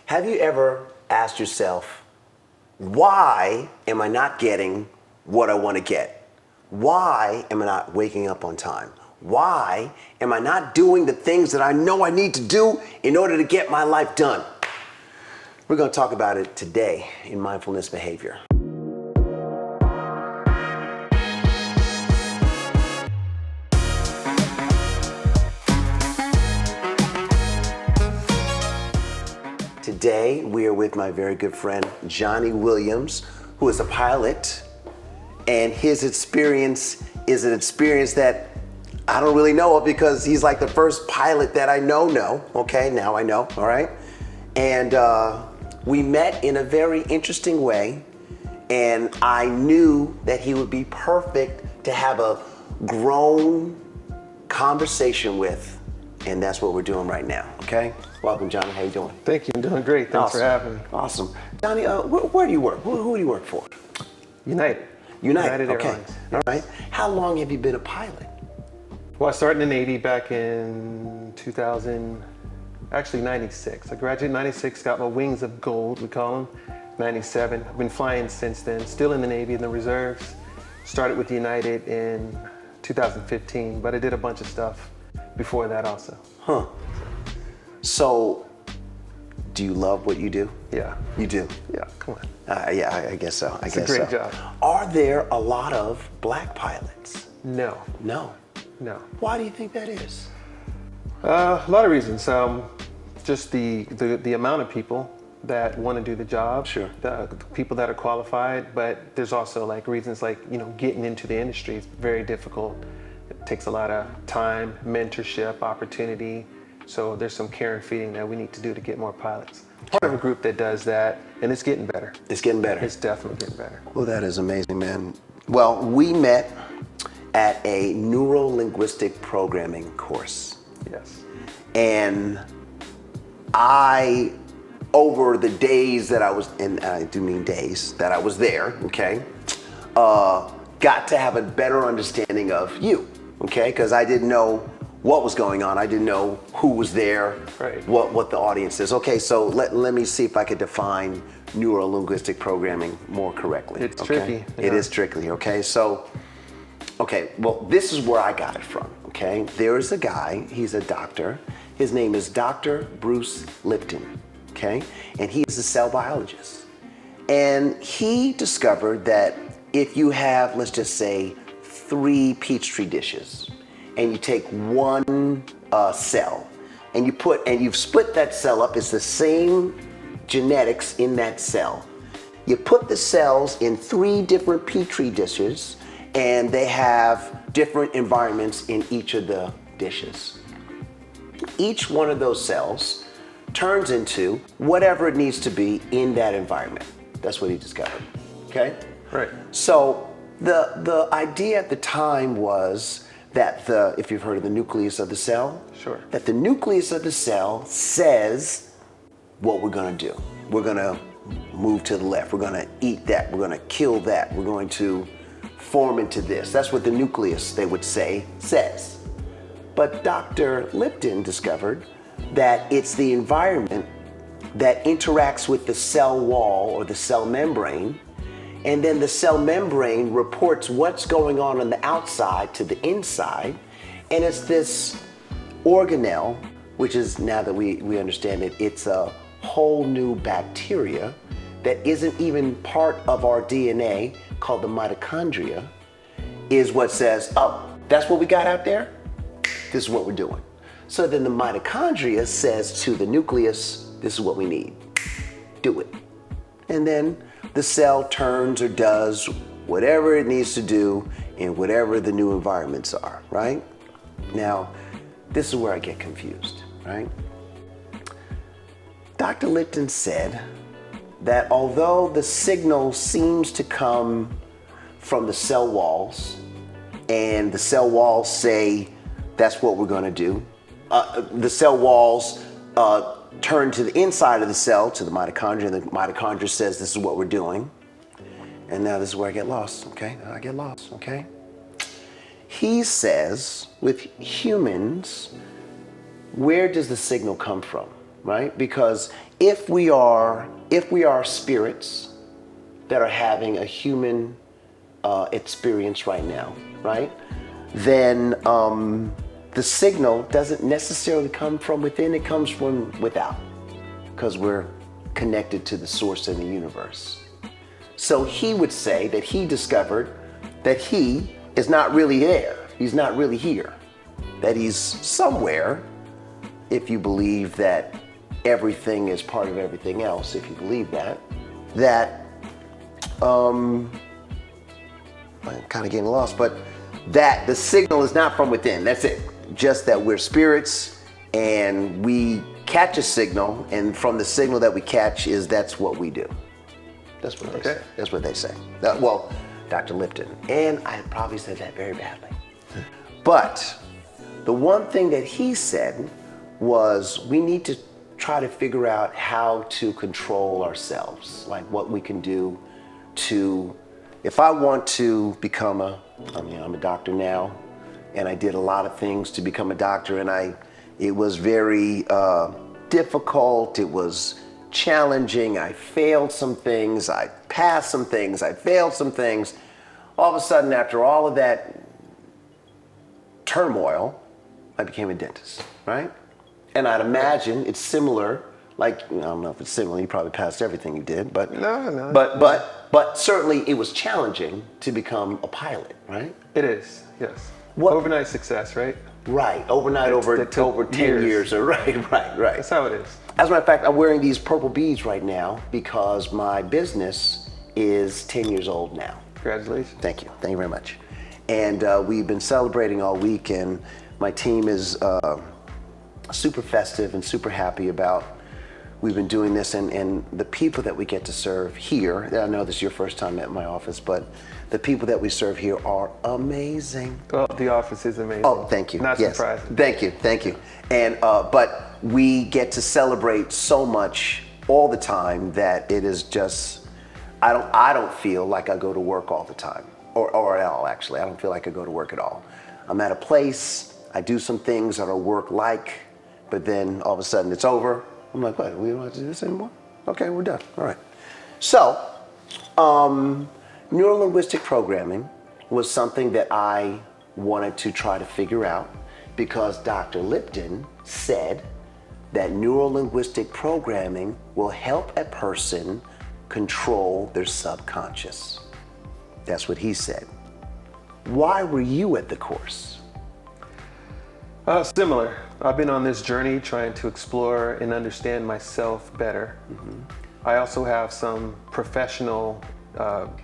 Have you ever asked yourself, why am I not getting what I want to get? Why am I not waking up on time? Why am I not doing the things that I know I need to do in order to get my life done? We're going to talk about it today in Mindfulness Behavior. Today, we are with my very good friend, Johnny Williams, who is a pilot, and his experience is an experience that I don't really know of because he's like the first pilot that I know. Okay, now I know, all right? And we met in a very interesting way, and I knew that he would be perfect to have a grown conversation with, and that's what we're doing right now, okay? Welcome, Johnny. How you doing? Thank you. I'm doing great. Thanks for having me. Awesome. Johnny, where do you work? Who do you work for? United United, okay. Airlines. All right. How long have you been a pilot? Well, I started in the Navy back in 96. I graduated in 96, got my wings of gold, we call them, 97. I've been flying since then, still in the Navy, in the reserves. Started with United in 2015, but I did a bunch of stuff before that also. Huh. So, do you love what you do? Yeah. You do? Yeah, come on. Yeah, I guess so. It's a great job. Are there a lot of black pilots? No. No. Why do you think that is? A lot of reasons. Just the amount of people that want to do the job. Sure. The people that are qualified, but there's also like reasons like, getting into the industry is very difficult. It takes a lot of time, mentorship, opportunity. So there's some care and feeding that we need to do to get more pilots. Part of a group that does that, and it's getting better. It's getting better. It's definitely getting better. Well, that is amazing, man. Well, we met at a neuro-linguistic programming course. Yes. And over the days that I was, and I do mean days, that I was there, okay, got to have a better understanding of you, okay? Because I didn't know what was going on. I didn't know who was there, right. what the audience is. Okay, so let me see if I could define neuro-linguistic programming more correctly. It's okay? tricky. Yeah. It is tricky, okay? So, okay, well, this is where I got it from, okay? There is a guy, he's a doctor. His name is Dr. Bruce Lipton, okay? And he is a cell biologist. And he discovered that if you have, let's just say, 3 Peachtree dishes, and you take one cell, and you've split that cell up, it's the same genetics in that cell. You put the cells in 3 different Petri dishes, and they have different environments in each of the dishes. Each one of those cells turns into whatever it needs to be in that environment. That's what he discovered, okay? Right. So the idea at the time was that if you've heard of the nucleus of the cell, Sure. that the nucleus of the cell says what we're gonna do. We're gonna move to the left, we're gonna eat that, we're gonna kill that, we're going to form into this. That's what the nucleus, they would say, says. But Dr. Lipton discovered that it's the environment that interacts with the cell wall or the cell membrane, and then the cell membrane reports what's going on the outside to the inside, and it's this organelle, which is, now that we understand it, it's a whole new bacteria that isn't even part of our DNA, called the mitochondria, is what says, oh, that's what we got out there? This is what we're doing. So then the mitochondria says to the nucleus, this is what we need. Do it. And then the cell turns or does whatever it needs to do in whatever the new environments are, right? Now, this is where I get confused, right? Dr. Lipton said that although the signal seems to come from the cell walls, and the cell walls say, that's what we're gonna do, the cell walls turn to the inside of the cell, to the mitochondria, and the mitochondria says this is what we're doing. And now this is where I get lost, okay? I get lost, okay? He says, with humans, where does the signal come from, right? Because if we are spirits that are having a human experience right now, right? Then the signal doesn't necessarily come from within, it comes from without, because we're connected to the source in the universe. So he would say that he discovered that he is not really there. He's not really here. That he's somewhere, if you believe that everything is part of everything else, if you believe that, I'm kind of getting lost, but that the signal is not from within. That's it. Just that we're spirits and we catch a signal, and from the signal that we catch that's what we do. That's what they say. That's what they say. Well, Dr. Lipton. And I probably said that very badly. But the one thing that he said was we need to try to figure out how to control ourselves, like what we can do to, if I want to become I'm a doctor now, and I did a lot of things to become a doctor, and it was very difficult, it was challenging, I failed some things, I passed some things, I failed some things. All of a sudden, after all of that turmoil, I became a dentist, right? And I'd imagine it's similar, like, I don't know if it's similar, you probably passed everything you did, but No. but certainly it was challenging to become a pilot, right? It is, yes. What- Overnight success, right? Right, overnight, over that took 10 years, or right. That's how it is. As a matter of fact, I'm wearing these purple beads right now because my business is 10 years old now. Congratulations. Thank you very much. And we've been celebrating all week, and my team is super festive and super happy about we've been doing this, and the people that we get to serve here. I know this is your first time at my office, but the people that we serve here are amazing. Oh, the office is amazing. Oh, thank you. Not Yes. surprising. Thank you. And but we get to celebrate so much all the time that it is just, I don't feel like I go to work all the time, or at all. Actually, I don't feel like I go to work at all. I'm at a place, I do some things that are work-like, but then all of a sudden it's over. I'm like, what? We don't have to do this anymore? Okay, we're done. All right. So, neuro-linguistic programming was something that I wanted to try to figure out because Dr. Lipton said that neuro-linguistic programming will help a person control their subconscious. That's what he said. Why were you at the course? Similar. I've been on this journey trying to explore and understand myself better. I also have some professional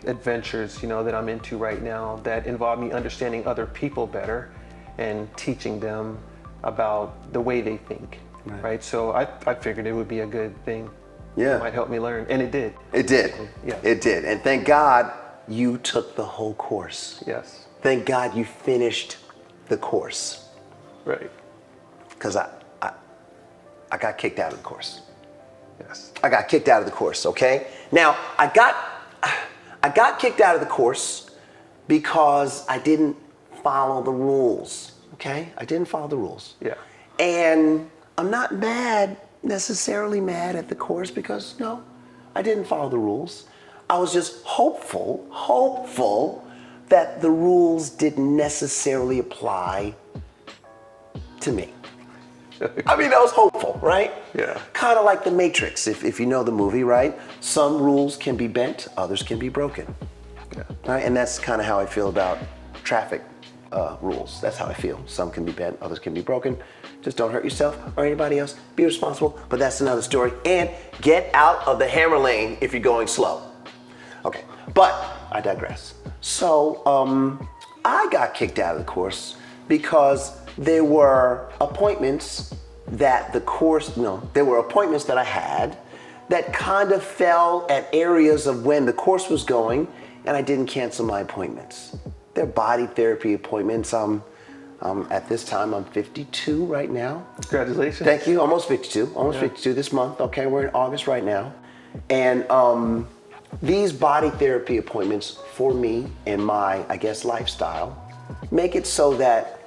adventures, that I'm into right now that involve me understanding other people better and teaching them about the way they think, right? So I figured it would be a good thing. Yeah. It might help me learn, and it did. It did. Yeah. It did. And thank God you took the whole course. Yes. Thank God you finished the course. Right. Because I got kicked out of the course. Yes. I got kicked out of the course, okay? Now, I got kicked out of the course because I didn't follow the rules, okay? I didn't follow the rules. Yeah. And I'm not necessarily mad at the course because, no, I didn't follow the rules. I was just hopeful that the rules didn't necessarily apply to me. I mean, I was hopeful, right? Yeah. Kind of like The Matrix, if you know the movie, right? Some rules can be bent, others can be broken. Yeah. Right? And that's kind of how I feel about traffic rules. That's how I feel. Some can be bent, others can be broken. Just don't hurt yourself or anybody else. Be responsible, but that's another story. And get out of the hammer lane if you're going slow. Okay, but I digress. So I got kicked out of the course because there were appointments that I had that kind of fell at areas of when the course was going, and I didn't cancel my appointments. They're body therapy appointments. At this time, I'm 52 right now. Congratulations. Thank you. Almost 52. 52 this month. Okay, we're in August right now. And these body therapy appointments for me and my, I guess, lifestyle make it so that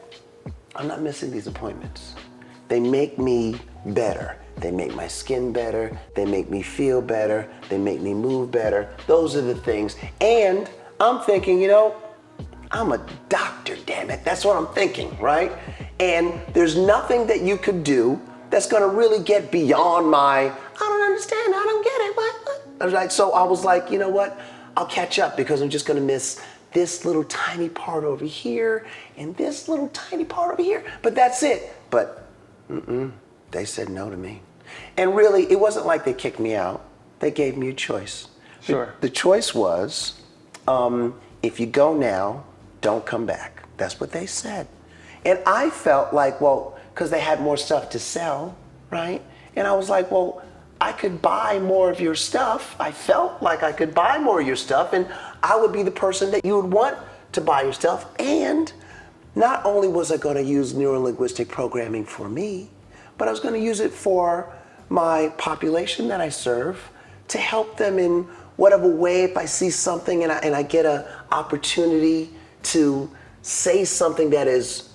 I'm not missing these appointments. They make me better. they make my skin better, they make me feel better, they make me move better. Those are the things. And I'm thinking, I'm a doctor, damn it. That's what I'm thinking, right? And there's nothing that you could do that's gonna really get beyond my, I don't understand, I don't get it, what? Right? So I was like, you know what? I'll catch up because I'm just gonna miss this little tiny part over here and this little tiny part over here, but that's it. But they said no to me. And really, it wasn't like they kicked me out. They gave me a choice. Sure. The choice was, if you go now, don't come back. That's what they said. And I felt like, well, because they had more stuff to sell, right? And I was like, well, I could buy more of your stuff. I felt like I could buy more of your stuff, and I would be the person that you would want to buy your stuff. And not only was I going to use neurolinguistic programming for me, but I was going to use it for my population that I serve to help them in whatever way. If I see something and I get an opportunity to say something that is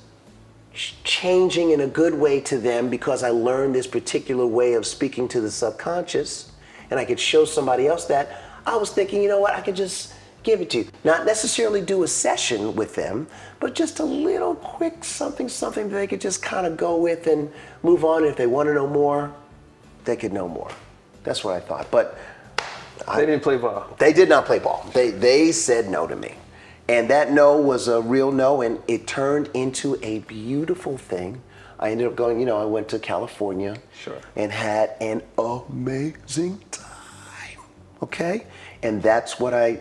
changing in a good way to them because I learned this particular way of speaking to the subconscious, and I could show somebody else that, I was thinking, you know what, I could just give it to you. Not necessarily do a session with them, but just a little quick something that they could just kind of go with and move on. If they want to know more, they could know more. That's what I thought. But They didn't play ball. they did not play ball. They said no to me. And that no was a real no, and it turned into a beautiful thing. I ended up going, I went to California. Sure. And had an amazing time, okay? And that's what I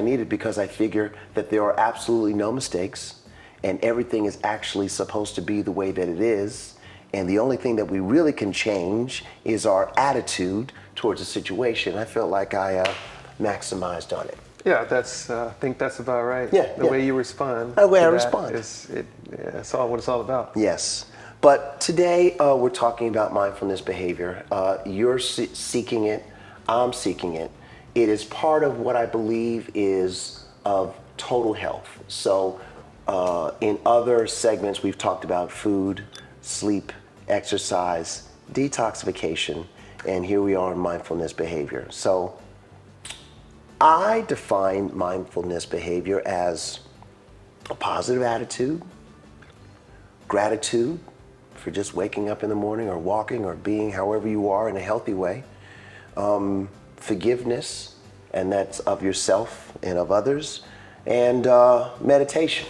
needed, because I figure that there are absolutely no mistakes, and everything is actually supposed to be the way that it is. And the only thing that we really can change is our attitude towards a situation. I felt like I maximized on it. Yeah, I think that's about right. Yeah, the way you respond. The way to I that respond. It's all what it's all about. Yes. But today we're talking about mindfulness behavior. You're seeking it. I'm seeking it. It is part of what I believe is of total health. So in other segments, we've talked about food, sleep, exercise, detoxification, and here we are in mindfulness behavior. So I define mindfulness behavior as a positive attitude, gratitude for just waking up in the morning or walking or being however you are in a healthy way, forgiveness, and that's of yourself and of others, and meditation.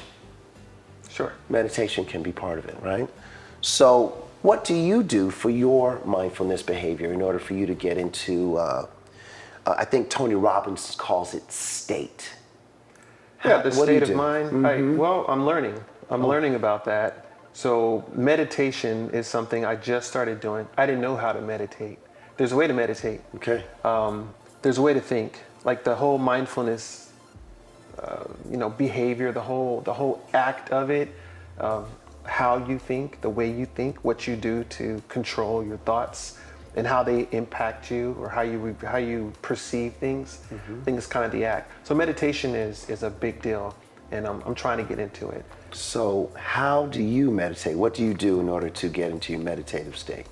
Sure. Meditation can be part of it, right? So what do you do for your mindfulness behavior in order for you to get into, I think Tony Robbins calls it state. Yeah, the What do you state of do? mind. I'm learning. I'm learning about that. So meditation is something I just started doing. I didn't know how to meditate. There's a way to meditate. Okay. There's a way to think. Like the whole mindfulness, behavior, the whole act of it, of how you think, the way you think, what you do to control your thoughts, and how they impact you, or how you perceive things. I think it's kind of the act. So meditation is a big deal, and I'm trying to get into it. So how do you meditate? What do you do in order to get into your meditative state?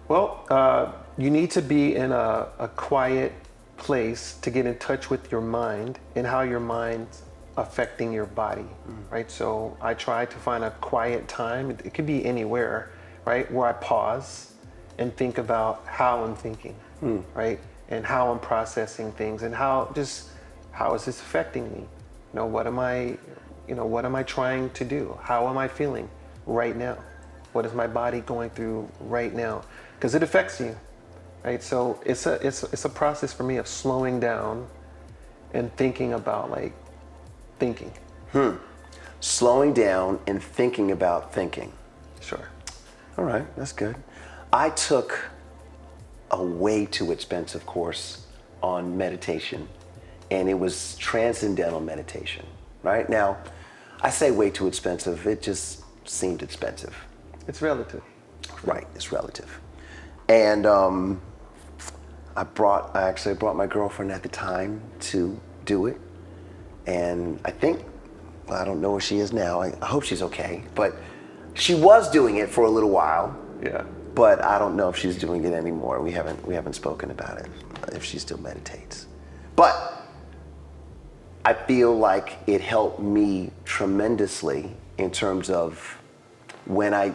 Well, you need to be in a quiet place to get in touch with your mind and how your mind's affecting your body, right? So I try to find a quiet time. It could be anywhere, right? Where I pause and think about how I'm thinking, right? And how I'm processing things, and how is this affecting me? What am I trying to do? How am I feeling right now? What is my body going through right now? Because it affects you, right? So it's a process for me of slowing down and thinking about thinking. Slowing down and thinking about thinking. Sure. All right, that's good. I took a way too expensive course on meditation, and it was transcendental meditation, right? Now, I say way too expensive, it just seemed expensive. It's relative. Right, it's relative. And I actually brought my girlfriend at the time to do it, and I don't know where she is now, I hope she's okay, but she was doing it for a little while. Yeah. but I don't know if she's doing it anymore. We haven't spoken about it, if she still meditates. But I feel like it helped me tremendously in terms of when I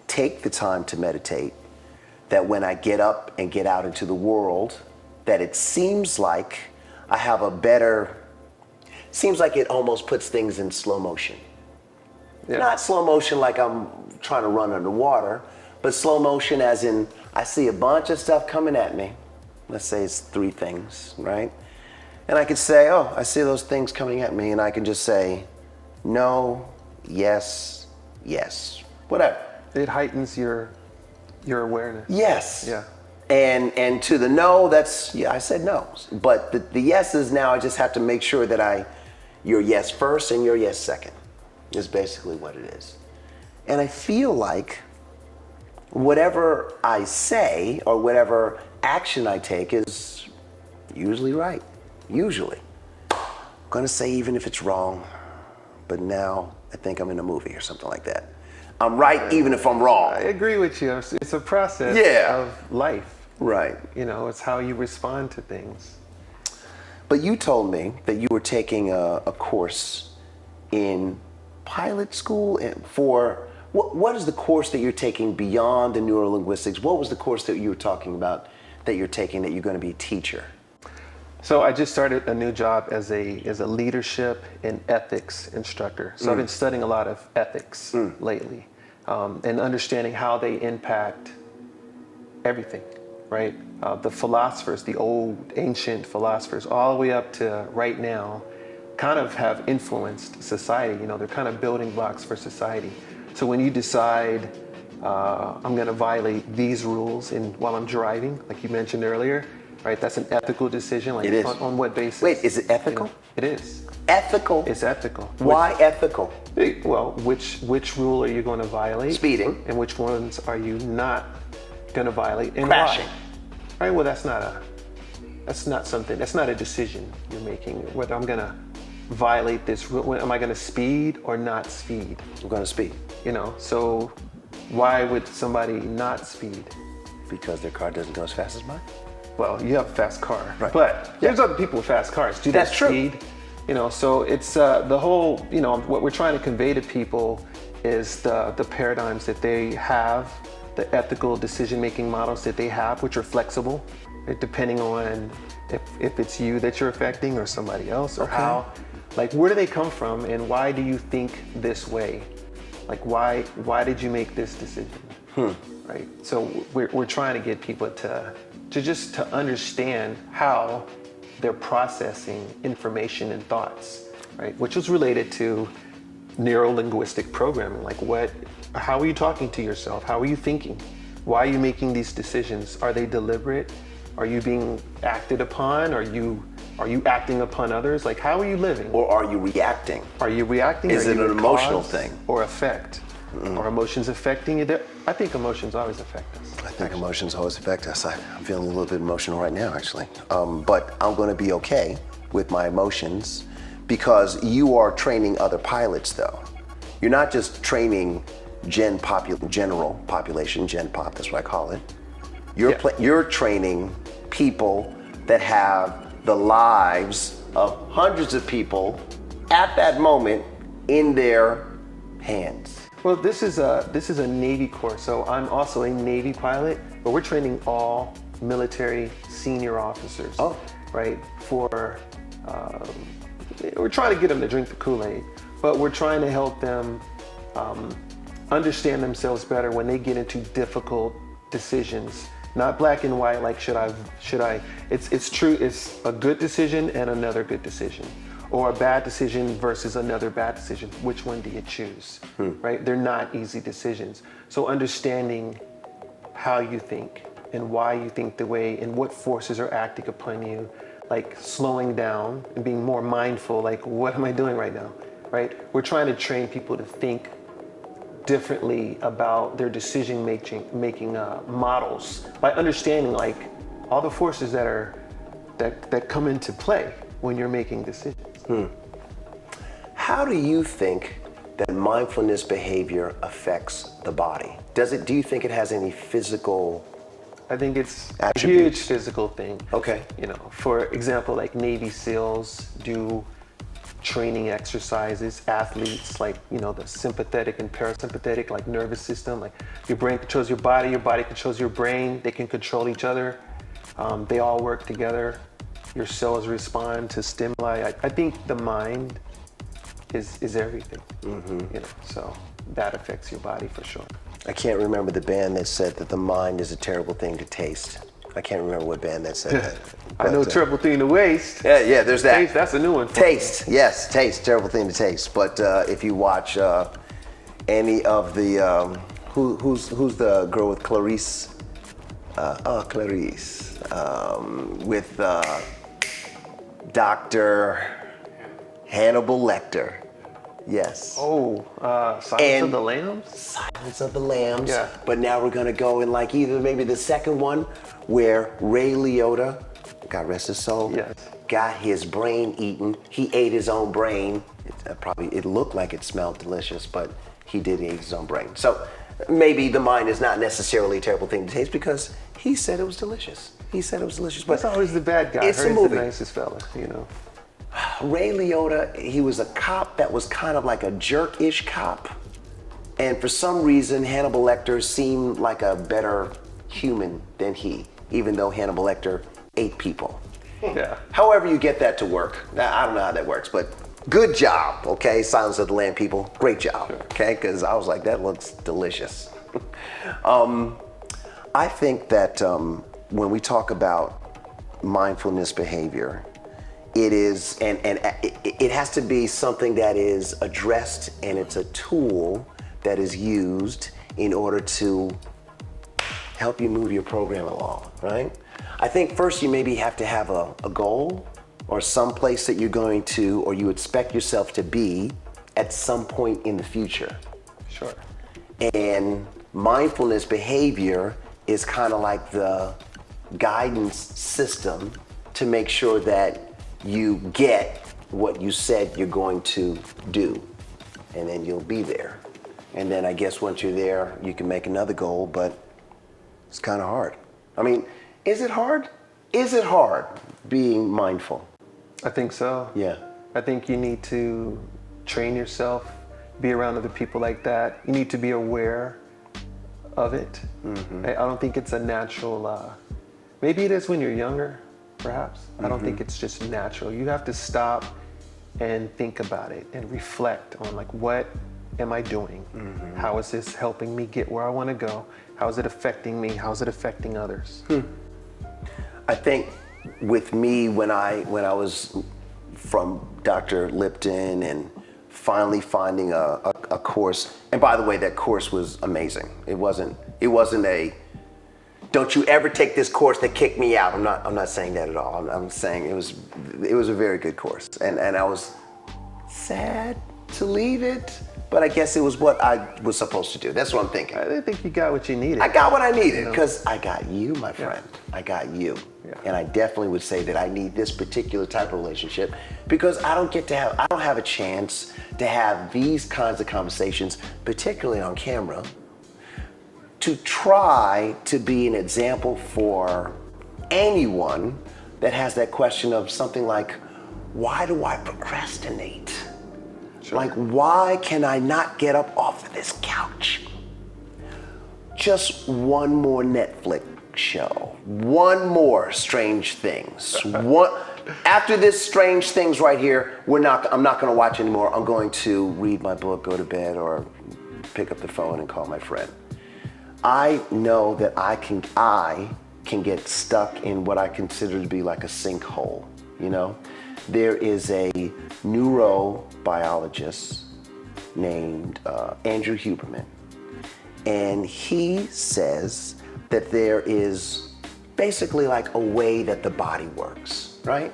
take the time to meditate, that when I get up and get out into the world, that it seems like I have a better, seems like it almost puts things in slow motion. Yeah. Not slow motion like I'm trying to run underwater, but slow motion as in I see a bunch of stuff coming at me. Let's say it's 3 things, right? And I could say, oh, I see those things coming at me, and I can just say, no, yes, yes, whatever. It heightens your awareness. Yes. Yeah. And to the no, that's, yeah, I said no. But the yeses now, I just have to make sure that your yes first and your yes second is basically what it is. And I feel like whatever I say or whatever action I take is usually right. Usually. I'm gonna say even if it's wrong, but now I think I'm in a movie or something like that. I'm right even if I'm wrong. I agree with you. It's a process of life. Right. You know, it's how you respond to things. But you told me that you were taking a course in pilot school for, what is the course that you're taking beyond the neurolinguistics? What was the course that you were talking about that you're taking that you're going to be a teacher? So I just started a new job as a leadership and ethics instructor. So I've been studying a lot of ethics lately, and understanding how they impact everything, right? The philosophers, the old ancient philosophers, all the way up to right now, kind of have influenced society. You know, they're kind of building blocks for society. So when you decide, I'm going to violate these rules while I'm driving, like you mentioned earlier, right? That's an ethical decision. Like, it is. On what basis? Wait, is it ethical? You know, it is. Ethical? It's ethical. Why ethical? Well, which rule are you going to violate? Speeding. And which ones are you not going to violate? And Crashing. why? Right. Well, that's not a decision you're making. Whether I'm going to violate this rule, am I going to speed or not speed? I'm going to speed. You know. So why would somebody not speed? Because their car doesn't go as fast as mine? Well, you have a fast car, right. But there's other people with fast cars. Do That's they true. speed? You know, so it's the whole, you know, what we're trying to convey to people is the paradigms that they have, the ethical decision-making models that they have, which are flexible, right, depending on if it's you that you're affecting or somebody else, or how, like, where do they come from and why do you think this way? Like, why did you make this decision? Right? So we're trying to get people to understand how they're processing information and thoughts, right? Which was related to neuro-linguistic programming. Like, how are you talking to yourself? How are you thinking? Why are you making these decisions? Are they deliberate? Are you being acted upon? Are you acting upon others? Like, how are you living? Or are you reacting? Are you reacting? Is it an emotional cause thing? Or effect? Are emotions affecting you? I think emotions always affect us. I think emotions always affect us. I'm feeling a little bit emotional right now, actually. But I'm going to be okay with my emotions because you are training other pilots, though. You're not just training general population, Gen Pop, that's what I call it. You're training people that have the lives of hundreds of people at that moment in their hands. Well, this is a Navy course, so I'm also a Navy pilot, but we're training all military senior officers. Oh. Right? We're trying to get them to drink the Kool-Aid, but we're trying to help them understand themselves better when they get into difficult decisions. Not black and white, like should I? It's true. It's a good decision and another good decision, or a bad decision versus another bad decision. Which one do you choose? Right? They're not easy decisions. So understanding how you think and why you think the way and what forces are acting upon you, like slowing down and being more mindful, like what am I doing right now? Right? We're trying to train people to think differently about their decision making models by understanding like all the forces that come into play when you're making decisions. How do you think that mindfulness behavior affects the body. Do you think it has any physical? I think it's Attributes. a huge physical thing. Okay. You know, for example, like Navy SEALs do training exercises, athletes, like, you know, the sympathetic and parasympathetic, like nervous system, like your brain controls your body controls your brain, they can control each other. They all work together. Your cells respond to stimuli. I think the mind is everything, you know, so that affects your body for sure. I can't remember the band that said that the mind is a terrible thing to taste. I can't remember what band that said that. I know terrible thing to waste. Yeah, there's that. Taste, that's a new one. Taste, yes, taste, terrible thing to taste. But if you watch any of the, who's the girl with Clarice? Clarice. With Dr. Hannibal Lecter. Yes. Oh, Silence And- of the Lambs? Silence of the Lambs. Yeah. But now we're gonna go in like either maybe the second one where Ray Liotta, God rest his soul, Yes. got his brain eaten. He ate his own brain. It looked like it smelled delicious, but he did eat his own brain. So maybe the mind is not necessarily a terrible thing to taste because he said it was delicious. He said it was delicious. But That's always the bad guy. It's a He's movie. the nicest fella, you know. Ray Liotta, he was a cop that was kind of like a jerk-ish cop. And for some reason, Hannibal Lecter seemed like a better human than he, even though Hannibal Lecter ate people. Yeah. However you get that to work. Now, I don't know how that works, but good job, okay? Silence of the Lamb people, great job, okay? Because I was like, that looks delicious. I think that when we talk about mindfulness behavior, it is, and it has to be something that is addressed, and it's a tool that is used in order to help you move your program along, right? I think first you maybe have to have a goal or some place that you're going to, or you expect yourself to be at some point in the future. Sure. And mindfulness behavior is kind of like the guidance system to make sure that you get what you said you're going to do, and then you'll be there. And then I guess once you're there, you can make another goal, but it's kind of hard. I mean, is it hard? Is it hard being mindful? I think so. Yeah. I think you need to train yourself, be around other people like that. You need to be aware of it. I don't think it's a natural, maybe it is when you're younger, perhaps. I don't think it's just natural. You have to stop and think about it and reflect on like, what am I doing? How is this helping me get where I want to go? How is it affecting me? How is it affecting others? I think with me, when I was from Dr. Lipton and finally finding a course, and by the way, that course was amazing. It wasn't a, don't you ever take this course that kicked me out. I'm not saying that at all. I'm saying it was a very good course. And I was sad to leave it, but I guess it was what I was supposed to do. That's what I'm thinking. I think you got what you needed. I got what I needed because I got you, my friend. I got you. Yeah. And I definitely would say that I need this particular type of relationship because I don't have a chance to have these kinds of conversations, particularly on camera, to try to be an example for anyone that has that question of something like, why do I procrastinate? Sure. Like, why can I not get up off of this couch? Just one more Netflix show, one more Strange Things. After this Strange Things right here, I'm not gonna watch anymore. I'm going to read my book, go to bed, or pick up the phone and call my friend. I know that I can get stuck in what I consider to be like a sinkhole, you know? There is a neurobiologist named Andrew Huberman, and he says that there is basically like a way that the body works, right?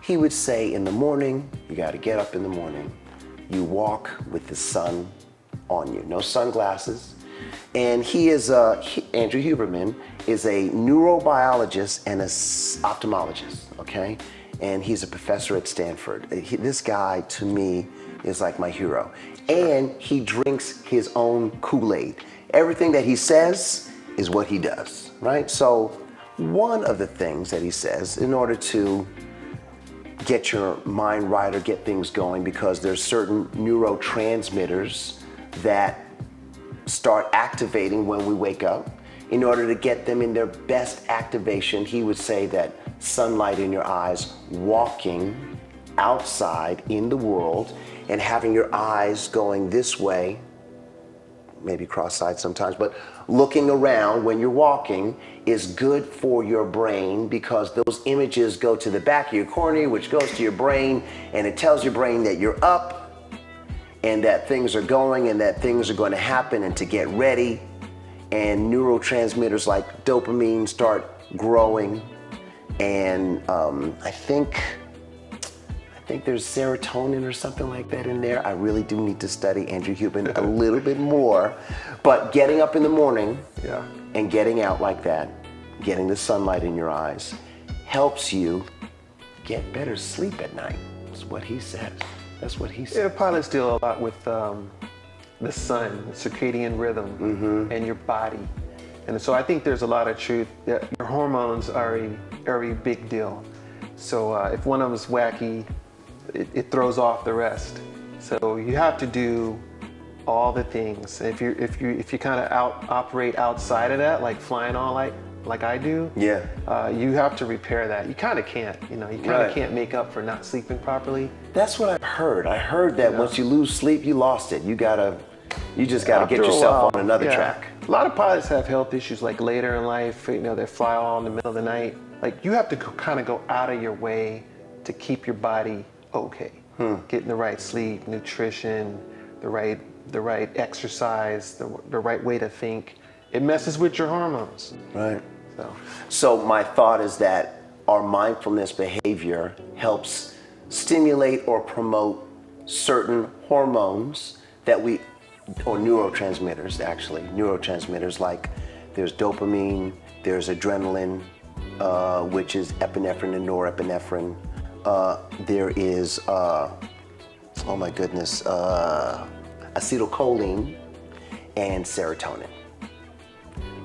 He would say in the morning, you gotta get up in the morning, you walk with the sun on you, no sunglasses. And Andrew Huberman is a neurobiologist and an ophthalmologist, okay? And he's a professor at Stanford. This guy, to me, is like my hero. and he drinks his own Kool-Aid. Everything that he says is what he does, right? So one of the things that he says in order to get your mind right or get things going, because there's certain neurotransmitters that start activating when we wake up. In order to get them in their best activation, he would say that sunlight in your eyes, walking outside in the world and having your eyes going this way, maybe cross-eyed sometimes, but looking around when you're walking is good for your brain, because those images go to the back of your cornea, which goes to your brain, and it tells your brain that you're up and that things are going and that things are going to happen and to get ready. And neurotransmitters like dopamine start growing, and I think there's serotonin or something like that in there. I really do need to study Andrew Huberman a little bit more. But getting up in the morning and getting out like that, getting the sunlight in your eyes, helps you get better sleep at night. That's what he says. That's what he says. Yeah, pilots deal a lot with the sun, the circadian rhythm, and your body. And so I think there's a lot of truth. Your hormones are a big deal. So if one of them is wacky, it throws off the rest. So you have to do all the things. If you kind of operate outside of that, like flying all like I do, you have to repair that. You kind of can't. You kind of can't make up for not sleeping properly. That's what I've heard. I heard that once you lose sleep, you lost it. You just gotta get yourself on another track. A lot of pilots have health issues like later in life. They fly all in the middle of the night. Like you have to kind of go out of your way to keep your body okay. Getting the right sleep, nutrition, the right exercise, the right way to think. It messes with your hormones. Right. So my thought is that our mindfulness behavior helps stimulate or promote certain hormones or neurotransmitters, actually. Neurotransmitters, like there's dopamine, there's adrenaline, which is epinephrine and norepinephrine. There is, oh my goodness, acetylcholine and serotonin.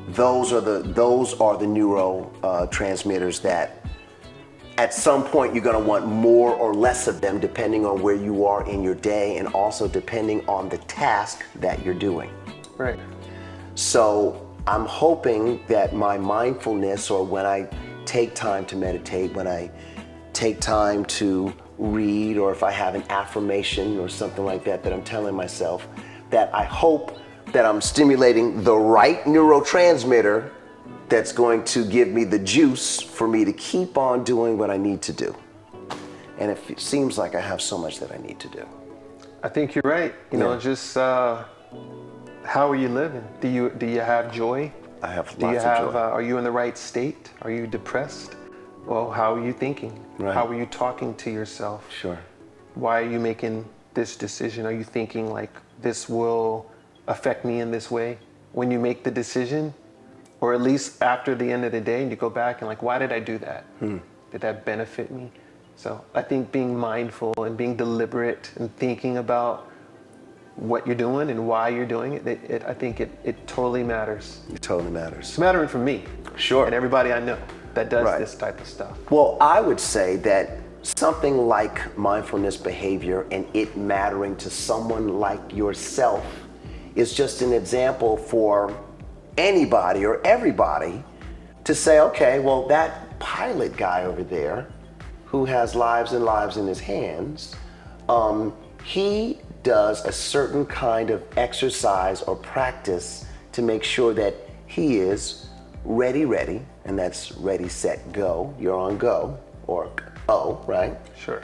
Those are the neurotransmitters that at some point you're going to want more or less of them depending on where you are in your day, and also depending on the task that you're doing. Right. So I'm hoping that my mindfulness, or when I take time to meditate, when I take time to read, or if I have an affirmation or something like that I'm telling myself, that I hope that I'm stimulating the right neurotransmitter that's going to give me the juice for me to keep on doing what I need to do. And it seems like I have so much that I need to do. I think you're right. Just how are you living? Do you have joy? I have lots of joy. Are you in the right state? Are you depressed? Well, how are you thinking? Right. How are you talking to yourself? Sure. Why are you making this decision? Are you thinking like this will affect me in this way when you make the decision? Or at least after the end of the day and you go back and like, why did I do that? Did that benefit me? So I think being mindful and being deliberate and thinking about what you're doing and why you're doing it, I think it totally matters. It totally matters. It's mattering for me. Sure. And everybody I know that does this type of stuff. Well, I would say that something like mindfulness behavior and it mattering to someone like yourself is just an example for anybody or everybody to say, okay, well, that pilot guy over there who has lives and lives in his hands, he does a certain kind of exercise or practice to make sure that he is ready, and that's ready, set, go. You're on go, or O, right? Sure.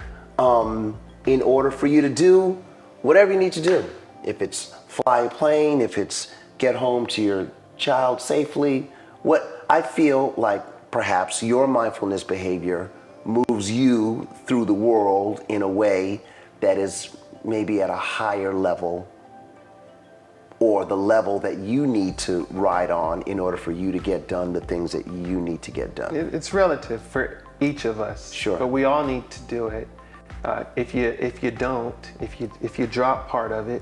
In order for you to do whatever you need to do. If it's fly a plane, if it's get home to your child safely, what I feel like perhaps your mindfulness behavior moves you through the world in a way that is maybe at a higher level, or the level that you need to ride on in order for you to get done the things that you need to get done. It's relative for each of us. Sure. But we all need to do it. If you don't, if you drop part of it,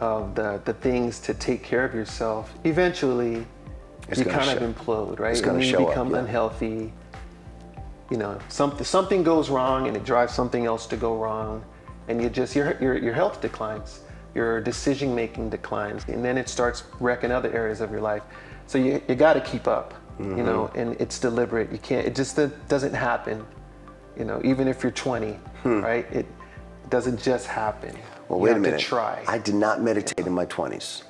of the things to take care of yourself, eventually you kind of implode, right? It's gonna and then show you up, become yeah. unhealthy. You know, something goes wrong and it drives something else to go wrong, and your health declines, your decision making declines, and then it starts wrecking other areas of your life. So you got to keep up, you know, and it's deliberate. You can't. It just doesn't happen. You know, even if you're 20, right? It doesn't just happen. Well, You wait a have to minute. try. I did not meditate in my 20s.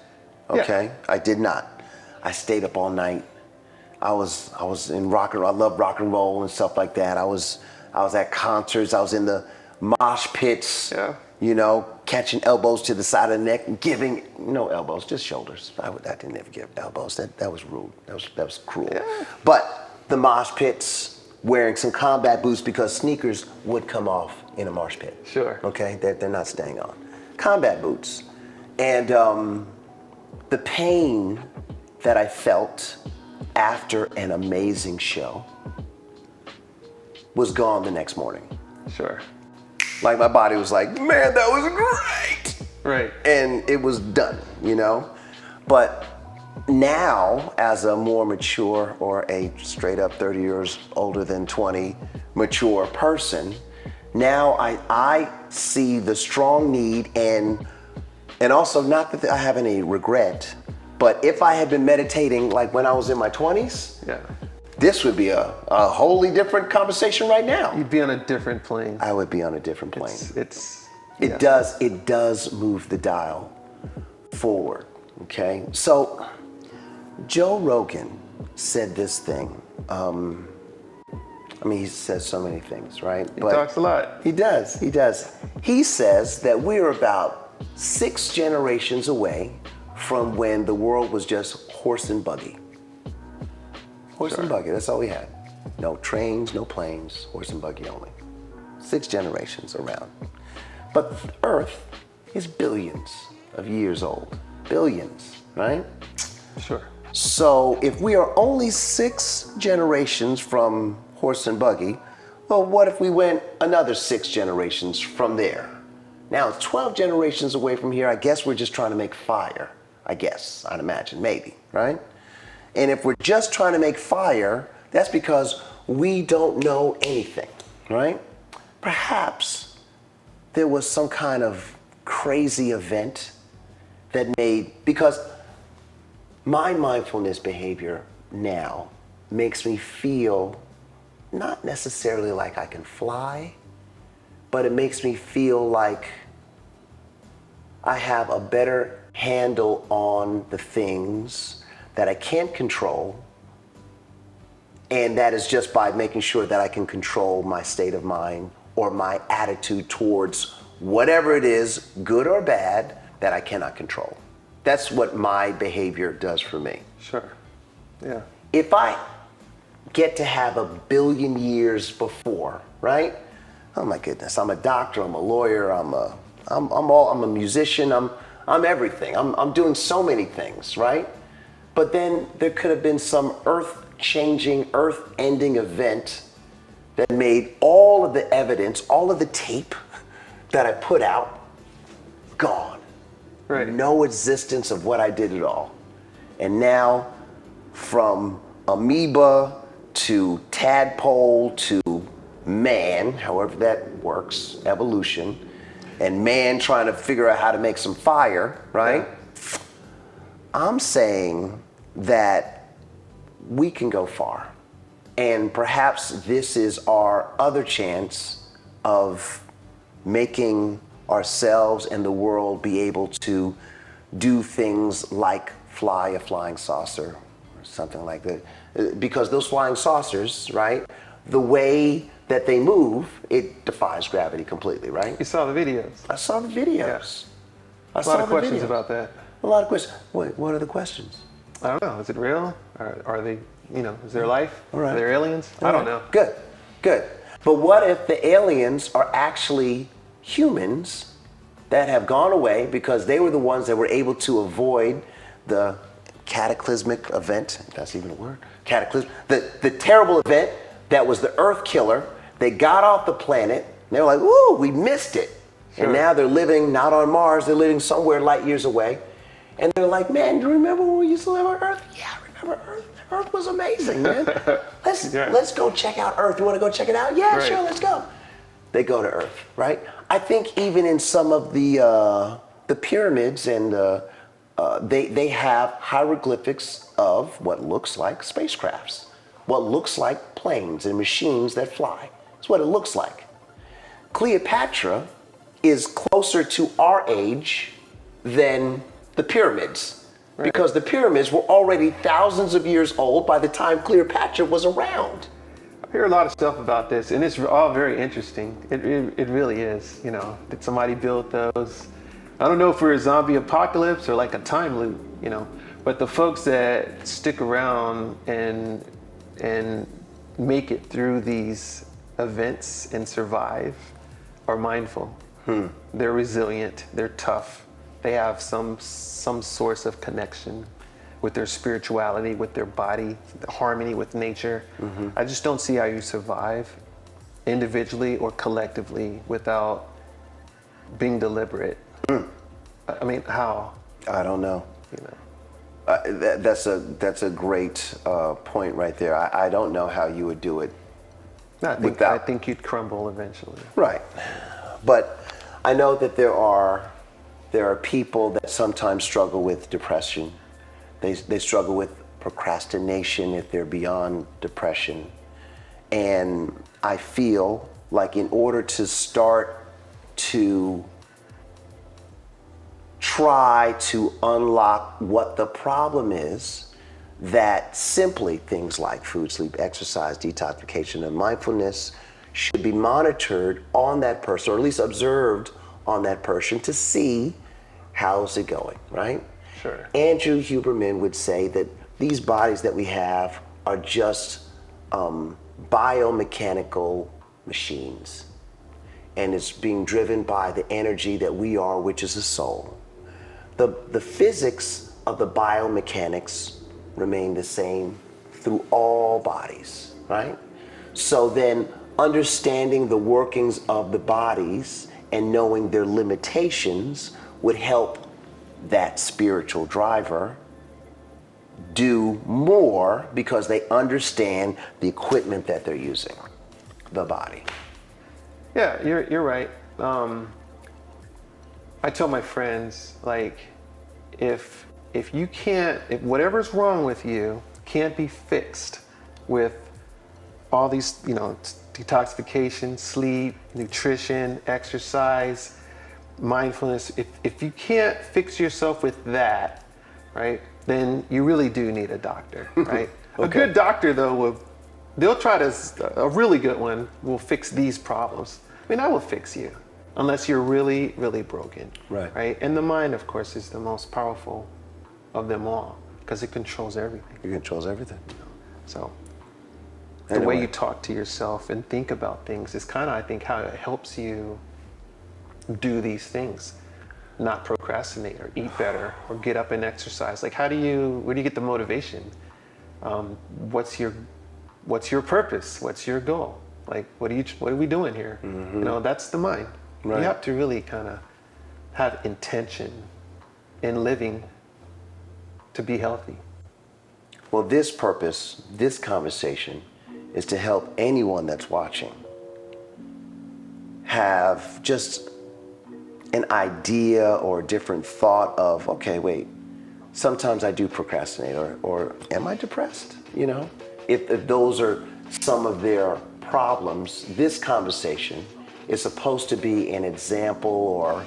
Yeah. Okay? I did not. I stayed up all night. I was in rock and roll. I love rock and roll and stuff like that. I was at concerts. I was in the mosh pits. Yeah. You know, catching elbows to the side of the neck and giving no elbows, just shoulders. I didn't ever give elbows. That was rude. That was cruel. Yeah. But the mosh pits, wearing some combat boots because sneakers would come off in a mosh pit. Sure. Okay, they're not staying on. Combat boots, and the pain that I felt after an amazing show was gone the next morning. Sure. Like my body was like, man, that was great. Right. And it was done, you know? But now, as a more mature or a straight up 30 years older than 20 mature person, now I see the strong need and also not that I have any regret, but if I had been meditating like when I was in my 20s, Yeah. this would be a wholly different conversation right now. You'd be on a different plane. I would be on a different plane. Yeah. It does move the dial forward, okay? So Joe Rogan said this thing. I mean, he says so many things, right? He talks a lot. He does. He says that we're about 6 generations away from when the world was just horse and buggy. Horse and buggy, that's all we had. No trains, no planes, horse and buggy only. 6 generations around. But Earth is billions of years old. Billions, right? Sure. So if we are only 6 generations from horse and buggy, well, what if we went another 6 generations from there? Now it's 12 generations away from here. I guess we're just trying to make fire. I'd imagine, maybe, right? And if we're just trying to make fire, that's because we don't know anything, right? Perhaps there was some kind of crazy event that because my mindfulness behavior now makes me feel not necessarily like I can fly, but it makes me feel like I have a better handle on the things that I can't control, and that is just by making sure that I can control my state of mind or my attitude towards whatever it is, good or bad, that I cannot control. That's what my behavior does for me. Sure. Yeah. If I get to have 1 billion years before, right? Oh my goodness, I'm a doctor, I'm a lawyer, I'm a musician, I'm everything. I'm doing so many things, right? But then there could have been some earth-changing, earth-ending event that made all of the evidence, all of the tape that I put out gone. Right. No existence of what I did at all. And now, from amoeba to tadpole to man, however that works, evolution, and man trying to figure out how to make some fire, right? Yeah. I'm saying that we can go far. And perhaps this is our other chance of making ourselves and the world be able to do things like fly a flying saucer or something like that. Because those flying saucers, right, the way that they move, it defies gravity completely, right? You saw the videos. I saw the videos. Yeah. A lot of questions about that. A lot of questions. What are the questions? I don't know. Is it real? Are they, is there life? All right. Are there aliens? All I don't right. know. Good. But what if the aliens are actually humans that have gone away because they were the ones that were able to avoid the cataclysmic event, if that's even a word, the terrible event that was the Earth killer. They got off the planet, and they were like, ooh, we missed it. And Sure. now they're living not on Mars, they're living somewhere light years away. And they're like, man, do you remember when we used to live on Earth? Yeah, I remember Earth. Earth was amazing, man. Yeah. Let's go check out Earth. You want to go check it out? Yeah, Right. sure, let's go. They go to Earth, right? I think even in some of the pyramids and they have hieroglyphics of what looks like spacecrafts, what looks like planes and machines that fly. It's what it looks like. Cleopatra is closer to our age than the pyramids, because the pyramids were already thousands of years old by the time Cleopatra was around. I hear a lot of stuff about this, and it's all very interesting. It really is. You know, did somebody build those? I don't know if we're a zombie apocalypse or like a time loop, you know, but the folks that stick around and make it through these events and survive are mindful. They're resilient. They're tough. They have some source of connection with their spirituality, with their body, the harmony with nature. I just don't see how you survive individually or collectively without being deliberate. I mean, how? I don't know. You know, That's a great point right there. I don't know how you would do it. I think you'd crumble eventually. Right. But I know that there are people that sometimes struggle with depression. They struggle with procrastination if they're beyond depression. And I feel like in order to start to try to unlock what the problem is, that simply things like food, sleep, exercise, detoxification, and mindfulness should be monitored on that person, or at least observed on that person to see how's it going, right? Sure. Andrew Huberman would say that these bodies that we have are just biomechanical machines, and it's being driven by the energy that we are, which is the soul. The physics of the biomechanics remain the same through all bodies, right? So then understanding the workings of the bodies and knowing their limitations would help that spiritual driver do more because they understand the equipment that they're using, the body. Yeah, you're right. I tell my friends, like, if whatever's wrong with you can't be fixed with all these, you know, detoxification, sleep, nutrition, exercise, mindfulness, if you can't fix yourself with that, right, then you really do need a doctor, right? Okay. A good doctor, though, a really good one will fix these problems. I mean, I will fix you unless you're really, really broken, right? And the mind, of course, is the most powerful of them all because it controls everything. It controls everything. So the way Anyway. you talk to yourself and think about things is kind of, I think, how it helps you do these things, not procrastinate or eat better or get up and exercise. Like, where do you get the motivation? What's your purpose? What's your goal? Like, what are we doing here? You know, that's the mind. Right. You have to really kind of have intention in living to be healthy. Well, this conversation is to help anyone that's watching have just an idea or a different thought of, okay, wait, sometimes I do procrastinate, or am I depressed? You know, if those are some of their problems, this conversation is supposed to be an example or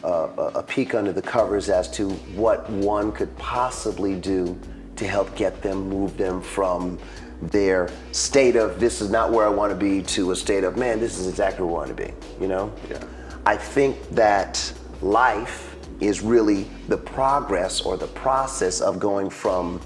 a peek under the covers as to what one could possibly do to help get them, move them from their state of this is not where I want to be to a state of, man, this is exactly where I want to be, you know? Yeah. I think that life is really the progress or the process of going from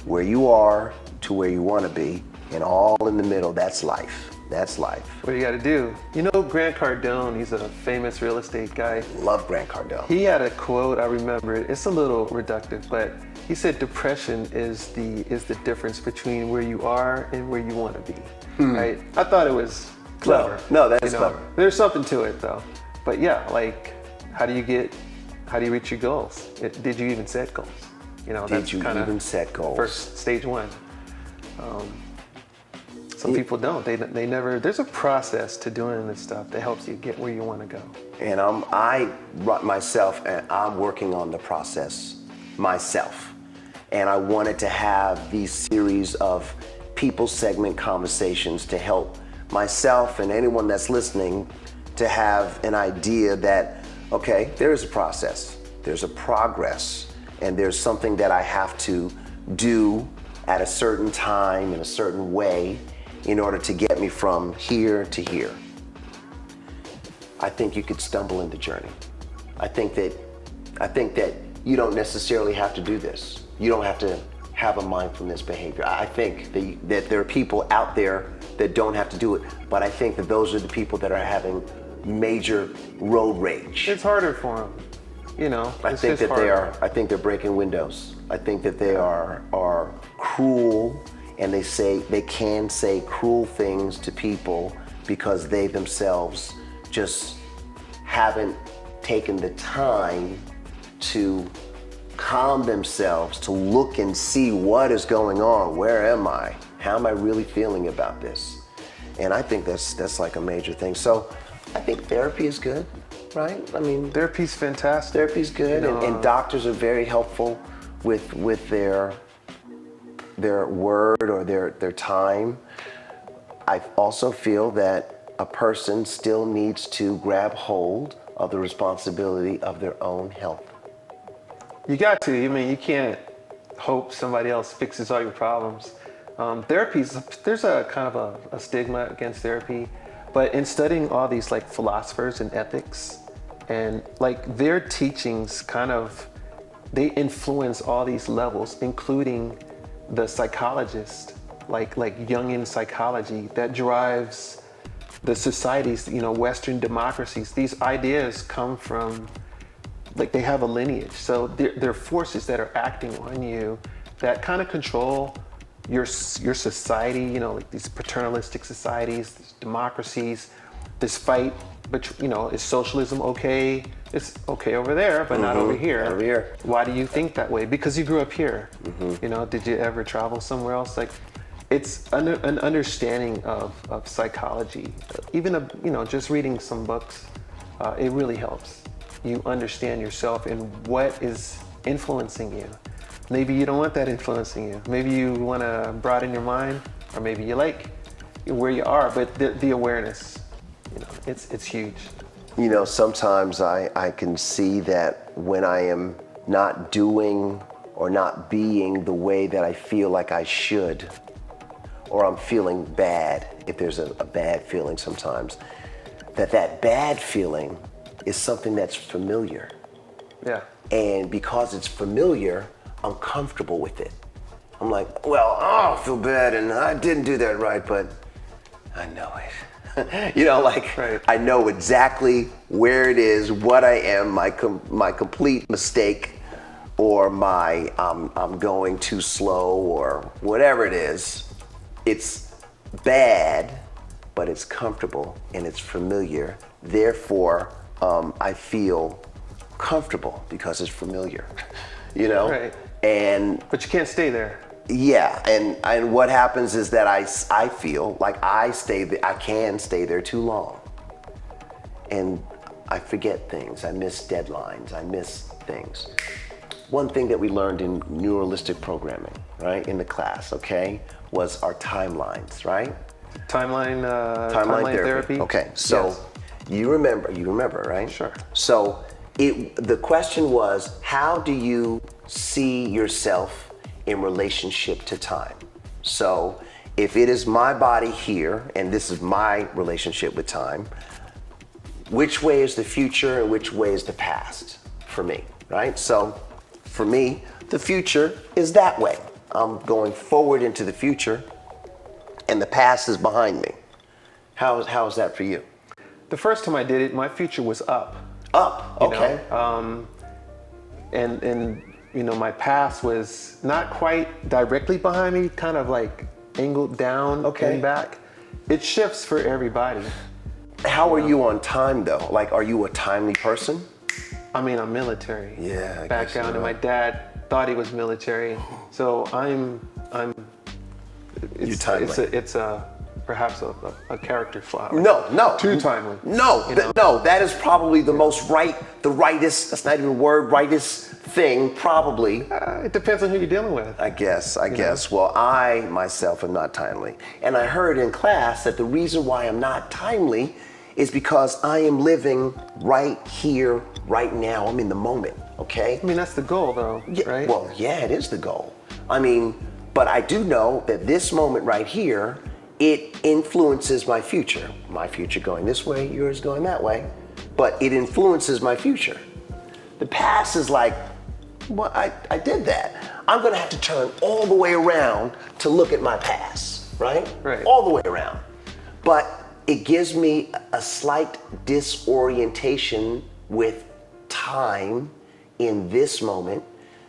where you are to where you want to be, and all in the middle. That's life. That's life. What do you got to do? You know, Grant Cardone, he's a famous real estate guy. Love Grant Cardone. He had a quote, I remember it. It's a little reductive, but he said depression is the difference between where you are and where you want to be. Right? I thought it was clever. No, that's clever. There's something to it, though. But yeah, like, how do you reach your goals? Did you even set goals? You know, Did that's you kind even of set goals? first stage one. Some people don't. They never. There's a process to doing this stuff that helps you get where you want to go. And I'm working on the process myself. And I wanted to have these series of people segment conversations to help myself and anyone that's listening to have an idea that, okay, there is a process, there's a progress, and there's something that I have to do at a certain time in a certain way in order to get me from here to here. I think you could stumble in the journey. I think that you don't necessarily have to do this. You don't have to have a mindfulness behavior. I think that there are people out there that don't have to do it, but I think that those are the people that are having major road rage. It's harder for them, you know. I think they're breaking windows. I think that they are cruel, and they can say cruel things to people because they themselves just haven't taken the time to calm themselves, to look and see what is going on. Where am I? How am I really feeling about this? And I think that's like a major thing. So I think therapy is good, right? I mean, therapy's fantastic. Therapy's good, You know, and doctors are very helpful with their word or their time. I also feel that a person still needs to grab hold of the responsibility of their own health. You got to. I mean, you can't hope somebody else fixes all your problems. There's a kind of a stigma against therapy, but in studying all these like philosophers and ethics, and like their teachings they influence all these levels, including the psychologist, like Jungian psychology that drives the societies, you know, Western democracies. These ideas come from, like, they have a lineage. So they're forces that are acting on you that kind of control your society, you know, like these paternalistic societies, these democracies, this fight, but you know, is socialism okay? It's okay over there, but not over here. Over here. Why do you think that way? Because you grew up here. You know, did you ever travel somewhere else? Like, it's an understanding of psychology. Even you know, just reading some books, it really helps you understand yourself and what is influencing you. Maybe you don't want that influencing you. Maybe you want to broaden your mind, or maybe you like where you are, but the awareness, you know, it's huge. You know, sometimes I can see that when I am not doing or not being the way that I feel like I should, or I'm feeling bad, if there's a bad feeling sometimes, that bad feeling is something that's familiar. Yeah. And because it's familiar, I'm comfortable with it. I'm like, well, I feel bad and I didn't do that right, but I know it. You know, like, right. I know exactly where it is, what I am, my complete mistake, or I'm going too slow, or whatever it is. It's bad, but it's comfortable and it's familiar. Therefore, I feel comfortable because it's familiar, you know? Right. But you can't stay there. Yeah, and what happens is that I feel like I can stay there too long. And I forget things, I miss deadlines, I miss things. One thing that we learned in neuralistic programming, right, in the class, okay, was our timelines, right? Timeline therapy. Okay, so yes. you remember, right? Sure. So the question was, how do you see yourself in relationship to time? So if it is my body here, and this is my relationship with time, which way is the future and which way is the past for me, right? So for me, the future is that way. I'm going forward into the future, and the past is behind me. How is that for you? The first time I did it, my future was up. Up, okay. You know? And you know, my past was not quite directly behind me, kind of like angled down and back. It shifts for everybody. How are you on time though? Like, are you a timely person? I mean, I'm military Yeah, I guess background, you're and my right. dad thought he was military, so I'm. You're timely. It's a perhaps a character flaw. No. Too timely. No, you know? no, that is probably the rightest, that's not even a word, rightest thing, probably. It depends on who you're dealing with. I guess. Well, I myself am not timely. And I heard in class that the reason why I'm not timely is because I am living right here, right now. I'm in the moment, okay? I mean, that's the goal, though, Yeah, right? well, yeah, it is the goal. I mean, but I do know that this moment right here, it influences my future. My future going this way, yours going that way, but it influences my future. The past is like, well, I did that. I'm gonna have to turn all the way around to look at my past, right? Right. All the way around. But it gives me a slight disorientation with time in this moment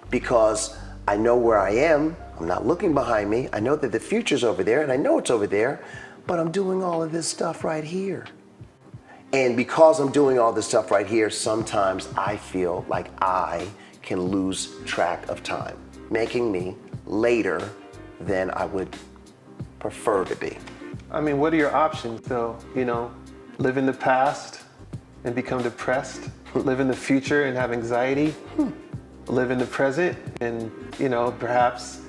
because I know where I am. I'm not looking behind me. I know that the future's over there and I know it's over there, but I'm doing all of this stuff right here. And because I'm doing all this stuff right here, sometimes I feel like I can lose track of time, making me later than I would prefer to be. I mean, what are your options, though? You know, live in the past and become depressed, live in the future and have anxiety, live in the present and, you know, perhaps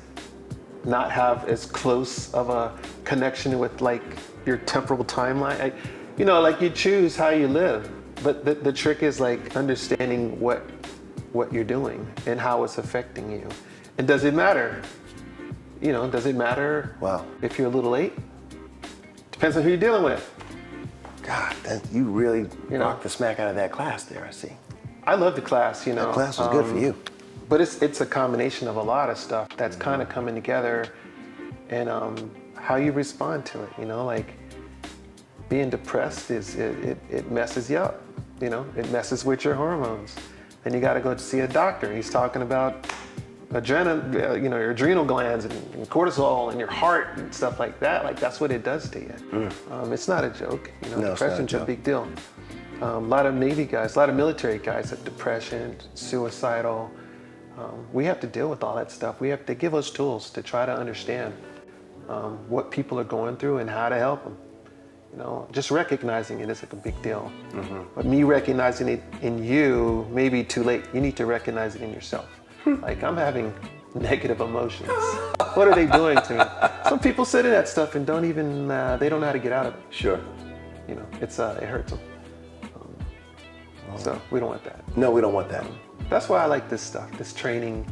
not have as close of a connection with like your temporal timeline. You know, like you choose how you live, but the trick is like understanding what you're doing and how it's affecting you. And does it matter? You know, does it matter Wow. if you're a little late? Depends on who you're dealing with. God, you really You know. rocked the smack out of that class there, I see. I love the class, you know. That class was good for you. But it's a combination of a lot of stuff that's kind of coming together, and how you respond to it. You know, like being depressed it messes you up. You know, it messes with your hormones. Then you got to go to see a doctor. He's talking about your adrenal glands and cortisol and your heart and stuff like that. Like that's what it does to you. It's not a joke. You know, No, it's not a depression's a joke. big deal. A lot of Navy guys, a lot of military guys have depression, suicidal. We have to deal with all that stuff. They give us tools to try to understand what people are going through and how to help them. You know, just recognizing it is like a big deal. But me recognizing it in you may be too late. You need to recognize it in yourself. Like I'm having negative emotions. What are they doing to me? Some people sit in that stuff and don't even, they don't know how to get out of it. Sure. You know, it hurts them. So we don't want that. No, we don't want that. That's why I like this stuff, this training,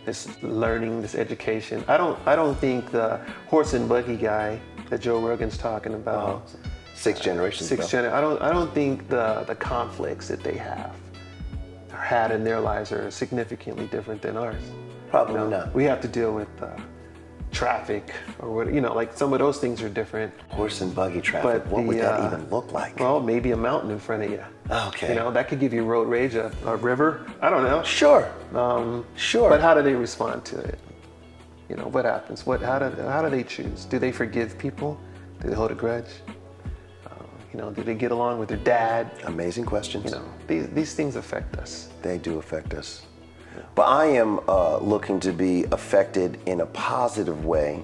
this learning, this education. I don't think the horse and buggy guy that Joe Rogan's talking about, Six generations ago. I don't think the conflicts that they have or had in their lives are significantly different than ours. Probably You know, not. we have to deal with traffic or what, you know, like some of those things are different. Horse and buggy traffic. But What would that the, even look like? Well, maybe a mountain in front of you. Okay. You know, that could give you road rage, a river. I don't know. Sure. Sure. But how do they respond to it? You know, what happens? How do they choose? Do they forgive people? Do they hold a grudge? You know, do they get along with their dad? Amazing questions. You know, these things affect us. They do affect us. But I am looking to be affected in a positive way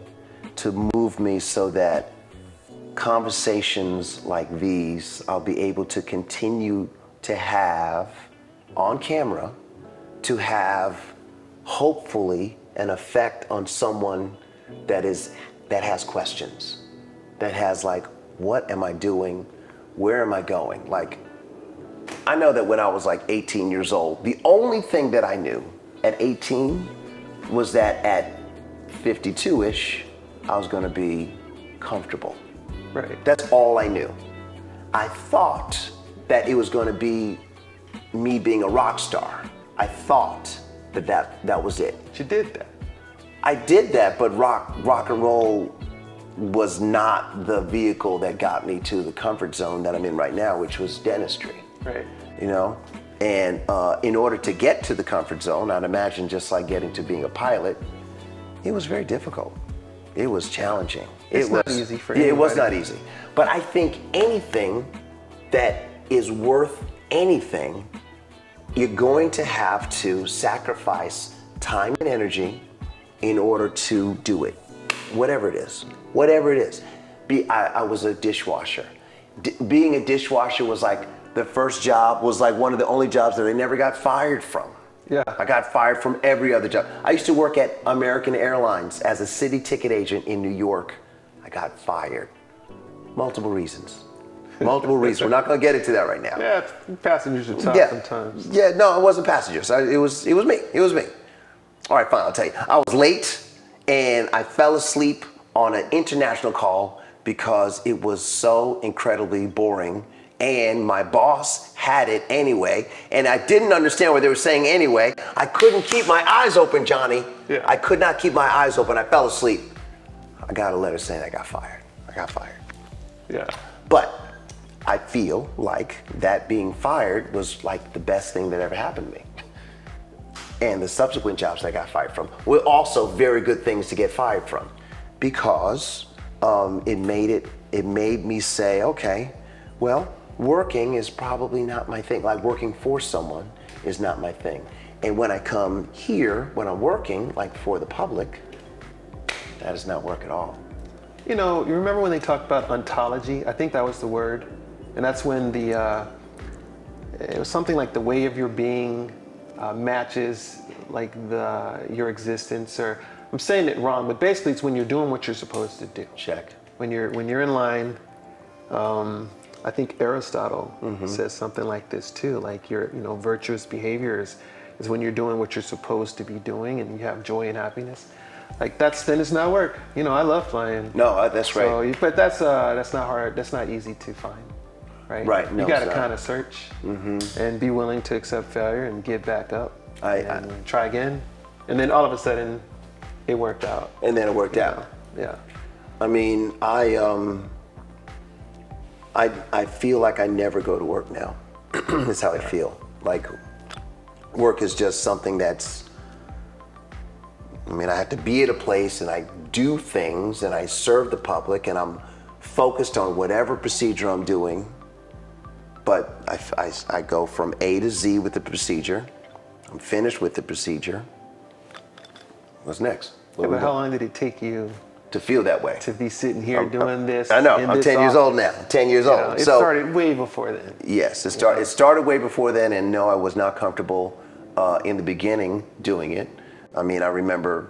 to move me so that conversations like these I'll be able to continue to have on camera, to have hopefully an effect on someone that has questions, that has like, what am I doing? Where am I going? Like, I know that when I was like 18 years old, the only thing that I knew at 18 was that at 52-ish, I was gonna be comfortable. Right. That's all I knew. I thought that it was gonna be me being a rock star. I thought that was it. But you did that. I did that, but rock and roll was not the vehicle that got me to the comfort zone that I'm in right now, which was dentistry. Right. You know, and in order to get to the comfort zone, I'd imagine just like getting to being a pilot, it was very difficult. It was challenging. It's not easy for Yeah, it was not anybody. easy. But I think anything that is worth anything, you're going to have to sacrifice time and energy in order to do it. Whatever it is. Whatever it is. I was a dishwasher. Being a dishwasher was like the first job, was like one of the only jobs that I never got fired from. Yeah. I got fired from every other job. I used to work at American Airlines as a city ticket agent in New York. I got fired. Multiple reasons. Multiple reasons. We're not going to get into that right now. Yeah, passengers are tough sometimes. Yeah, no, it wasn't passengers. It was me. It was me. All right, fine, I'll tell you. I was late and I fell asleep on an international call because it was so incredibly boring, and my boss had it anyway, and I didn't understand what they were saying anyway. I couldn't keep my eyes open, Johnny. Yeah. I could not keep my eyes open. I fell asleep. I got a letter saying I got fired. I got fired. Yeah. But I feel like that being fired was like the best thing that ever happened to me. And the subsequent jobs I got fired from were also very good things to get fired from, because it made me say, okay, well, working is probably not my thing. Like working for someone is not my thing. And when I come here, when I'm working, like for the public, that does not work at all. You know, you remember when they talked about ontology? I think that was the word. And that's when it was something like the way of your being matches like your existence, or I'm saying it wrong, but basically it's when you're doing what you're supposed to do. Check. When you're in line, I think Aristotle says something like this too, like your virtuous behaviors is when you're doing what you're supposed to be doing and you have joy and happiness. Like then it's not work. I love flying. No, that's right. So, but that's not hard. That's not easy to find, right? Right. No, you got to it's kind of search and be willing to accept failure and get back up and try again. And then all of a sudden, it worked out. And then it worked out. Yeah. I mean, I feel like I never go to work now. That's how I feel. Like work is just something I have to be at a place and I do things and I serve the public and I'm focused on whatever procedure I'm doing. But I go from A to Z with the procedure. I'm finished with the procedure. What's next? Yeah, but how long did it take you to feel that way? to be sitting here doing this? I know. I'm 10 years old now. 10 years old. It started way before then. Yes, it started way before then, and no, I was not comfortable in the beginning doing it. I mean, I remember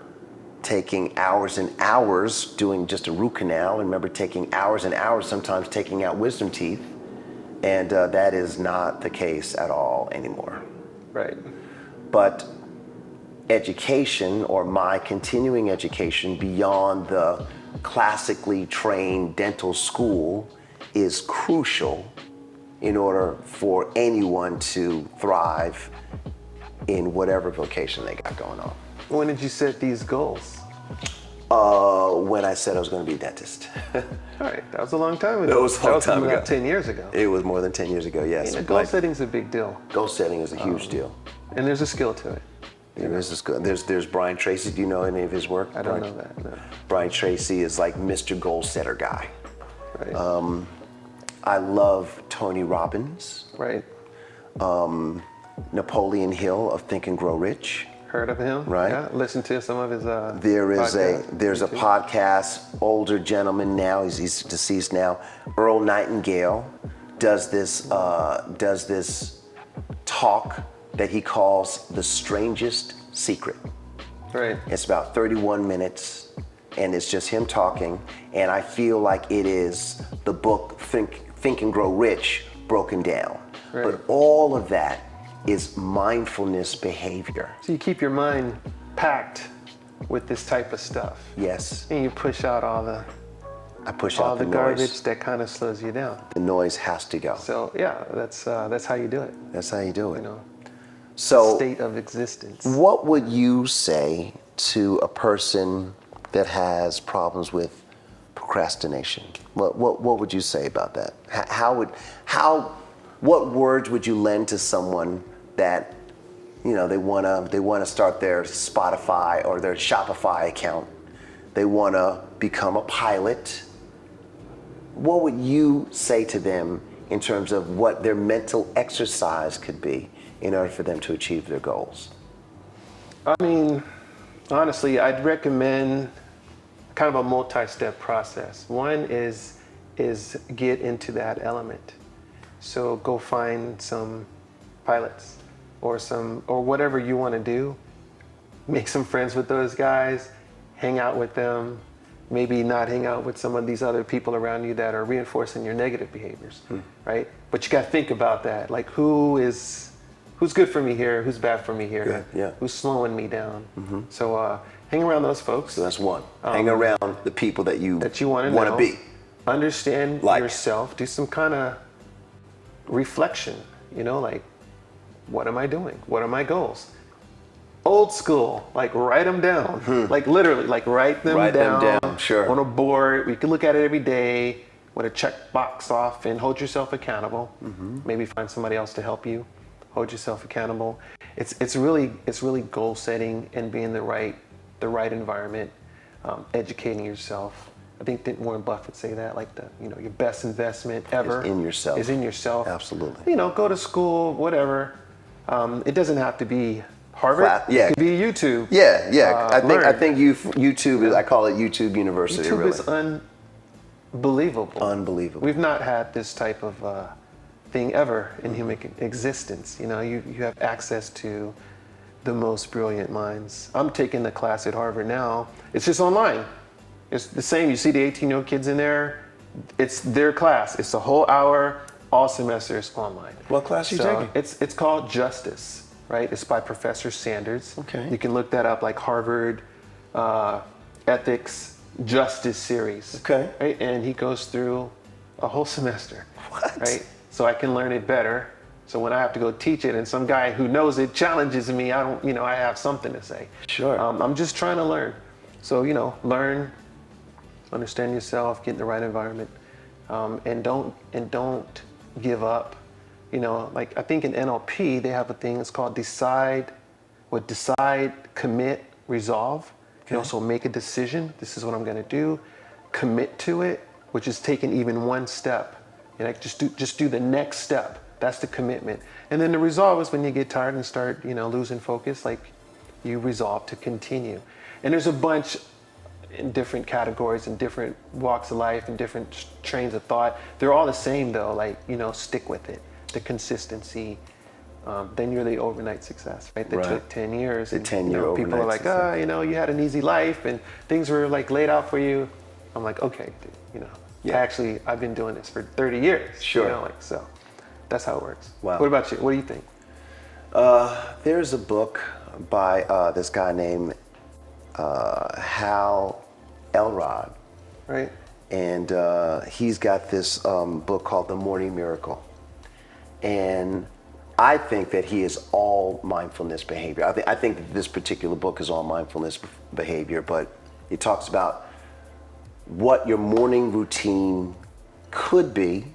taking hours and hours doing just a root canal. I remember taking hours and hours sometimes taking out wisdom teeth, and that is not the case at all anymore. Right. But education, or my continuing education beyond the classically trained dental school, is crucial in order for anyone to thrive in whatever vocation they got going on. When did you set these goals? When I said I was going to be a dentist. All right, that was a long time ago. That was a long time ago. About 10 years ago. It was more than 10 years ago, yes. Goal setting's a big deal. Goal setting is a huge deal. And there's a skill to it. There's Brian Tracy. Do you know any of his work? I don't know that, no. Brian Tracy is like Mr. Goal Setter guy. Right. I love Tony Robbins. Right. Napoleon Hill of Think and Grow Rich. Heard of him? Right. Yeah. Listen to some of his There's a podcast, older gentleman now, he's deceased now, Earl Nightingale does this talk that he calls The Strangest Secret. Right. It's about 31 minutes and it's just him talking, and I feel like it is the book Think and Grow Rich broken down. Right. But all of that is mindfulness behavior. So you keep your mind packed with this type of stuff. Yes. And you push out I push all out the the garbage noise. that kind of slows you down. The noise has to go. So yeah, that's how you do it. That's how you do it. So So state of existence. what would you say to a person that has problems with procrastination? What would you say about that? What words would you lend to someone that, they wanna start their Spotify or their Shopify account? They wanna become a pilot. What would you say to them in terms of what their mental exercise could be in order for them to achieve their goals? I mean, honestly, I'd recommend kind of a multi-step process. One is get into that element. So go find some pilots or whatever you want to do. Make some friends with those guys, hang out with them, maybe not hang out with some of these other people around you that are reinforcing your negative behaviors, right? But you got to think about that. Like who's good for me here? Who's bad for me here? Yeah. Who's slowing me down? So hang around those folks. So that's one. Hang around the people that you want to to be. Understand yourself. Do some kind of reflection. Like, what am I doing? What are my goals? Old school, like write them down. Like literally, like write them down. Sure. On a board. You can look at it every day. Want to check box off and hold yourself accountable. Maybe find somebody else to help you. Hold yourself accountable. It's really goal setting and being the right environment, educating yourself. I think didn't Warren Buffett say that? Like your best investment ever is in yourself. Absolutely. Go to school, whatever. It doesn't have to be Harvard. Yeah. It could be YouTube. Yeah. I think YouTube is. I call it YouTube University. YouTube really. is unbelievable. Unbelievable. We've not had this type of thing ever in human existence. You have access to the most brilliant minds. I'm taking the class at Harvard now. It's just online. It's the same. You see the 18-year-old kids in there. It's their class. It's a whole hour, all semesters online. What class are you taking? It's called Justice, right? It's by Professor Sanders. Okay. You can look that up, like Harvard Ethics Justice series. Okay. Right? And he goes through a whole semester. What? Right? So I can learn it better. So when I have to go teach it and some guy who knows it challenges me, I have something to say. Sure. I'm just trying to learn. So, learn, understand yourself, get in the right environment, and don't give up. Like I think in NLP, they have a thing, it's called decide, commit, resolve. You can also make a decision. This is what I'm going to do. Commit to it, which is taking even one step. Just do the next step. That's the commitment. And then the resolve is when you get tired and start, losing focus, like you resolve to continue. And there's a bunch in different categories and different walks of life and different trains of thought. They're all the same though, like, stick with it, the consistency. Then you're the overnight success, right? That took 10 years. The 10-year overnight people are like, success. You had an easy life and things were like laid out for you. I'm like, okay, dude, I've been doing this for 30 years. Sure. So that's how it works. Wow. What about you? What do you think? There's a book by this guy named Hal Elrod. Right. And he's got this book called The Morning Miracle. And I think that he is all mindfulness behavior. I think that this particular book is all mindfulness behavior, but it talks about what your morning routine could be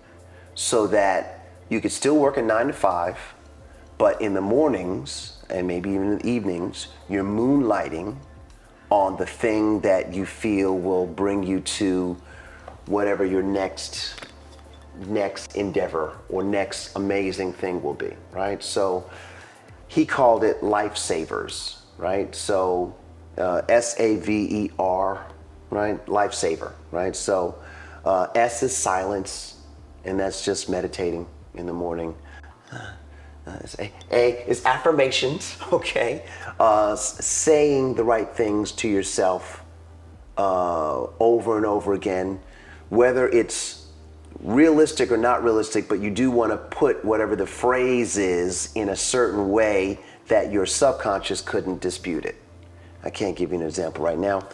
so that you could still work a 9 to 5, but in the mornings and maybe even in the evenings, you're moonlighting on the thing that you feel will bring you to whatever your next endeavor or next amazing thing will be, right? So he called it lifesavers, right? So SAVER, right? Lifesaver, right? So S is silence, and that's just meditating in the morning. A is affirmations, okay? Saying the right things to yourself over and over again, whether it's realistic or not realistic, but you do want to put whatever the phrase is in a certain way that your subconscious couldn't dispute it. I can't give you an example right now.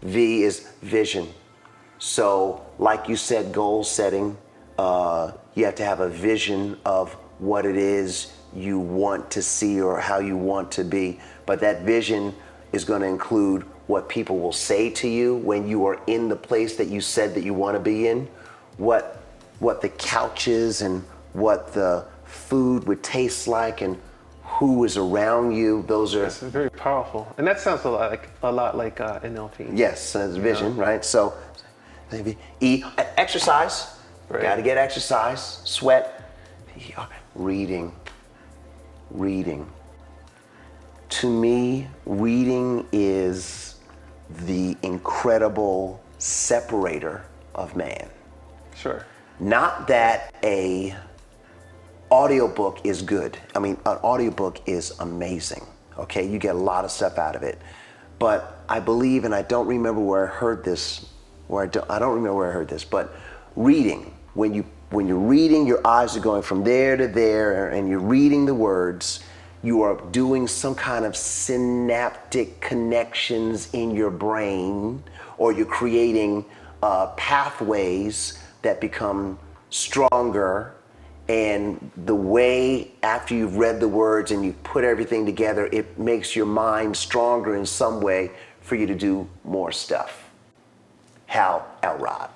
V is vision. So like you said, goal setting, you have to have a vision of what it is you want to see or how you want to be. But that vision is going to include what people will say to you when you are in the place that you said that you want to be in, what the couch is and what the food would taste like and who is around you. Those are That's very powerful, and that sounds a lot like NLP. yes, that's vision, right? So maybe E, exercise, Right. Got to get exercise, sweat. Reading. To me, reading is the incredible separator of man. Sure. Not that a audiobook is good. I mean, an audiobook is amazing. Okay, you get a lot of stuff out of it. But I believe, and I don't remember where I heard this, I don't remember where I heard this, but reading, when you're reading, your eyes are going from there to there, and you're reading the words, you are doing some kind of synaptic connections in your brain, or you're creating pathways that become stronger. And the way, after you've read the words and you put everything together, it makes your mind stronger in some way for you to do more stuff. Hal Elrod.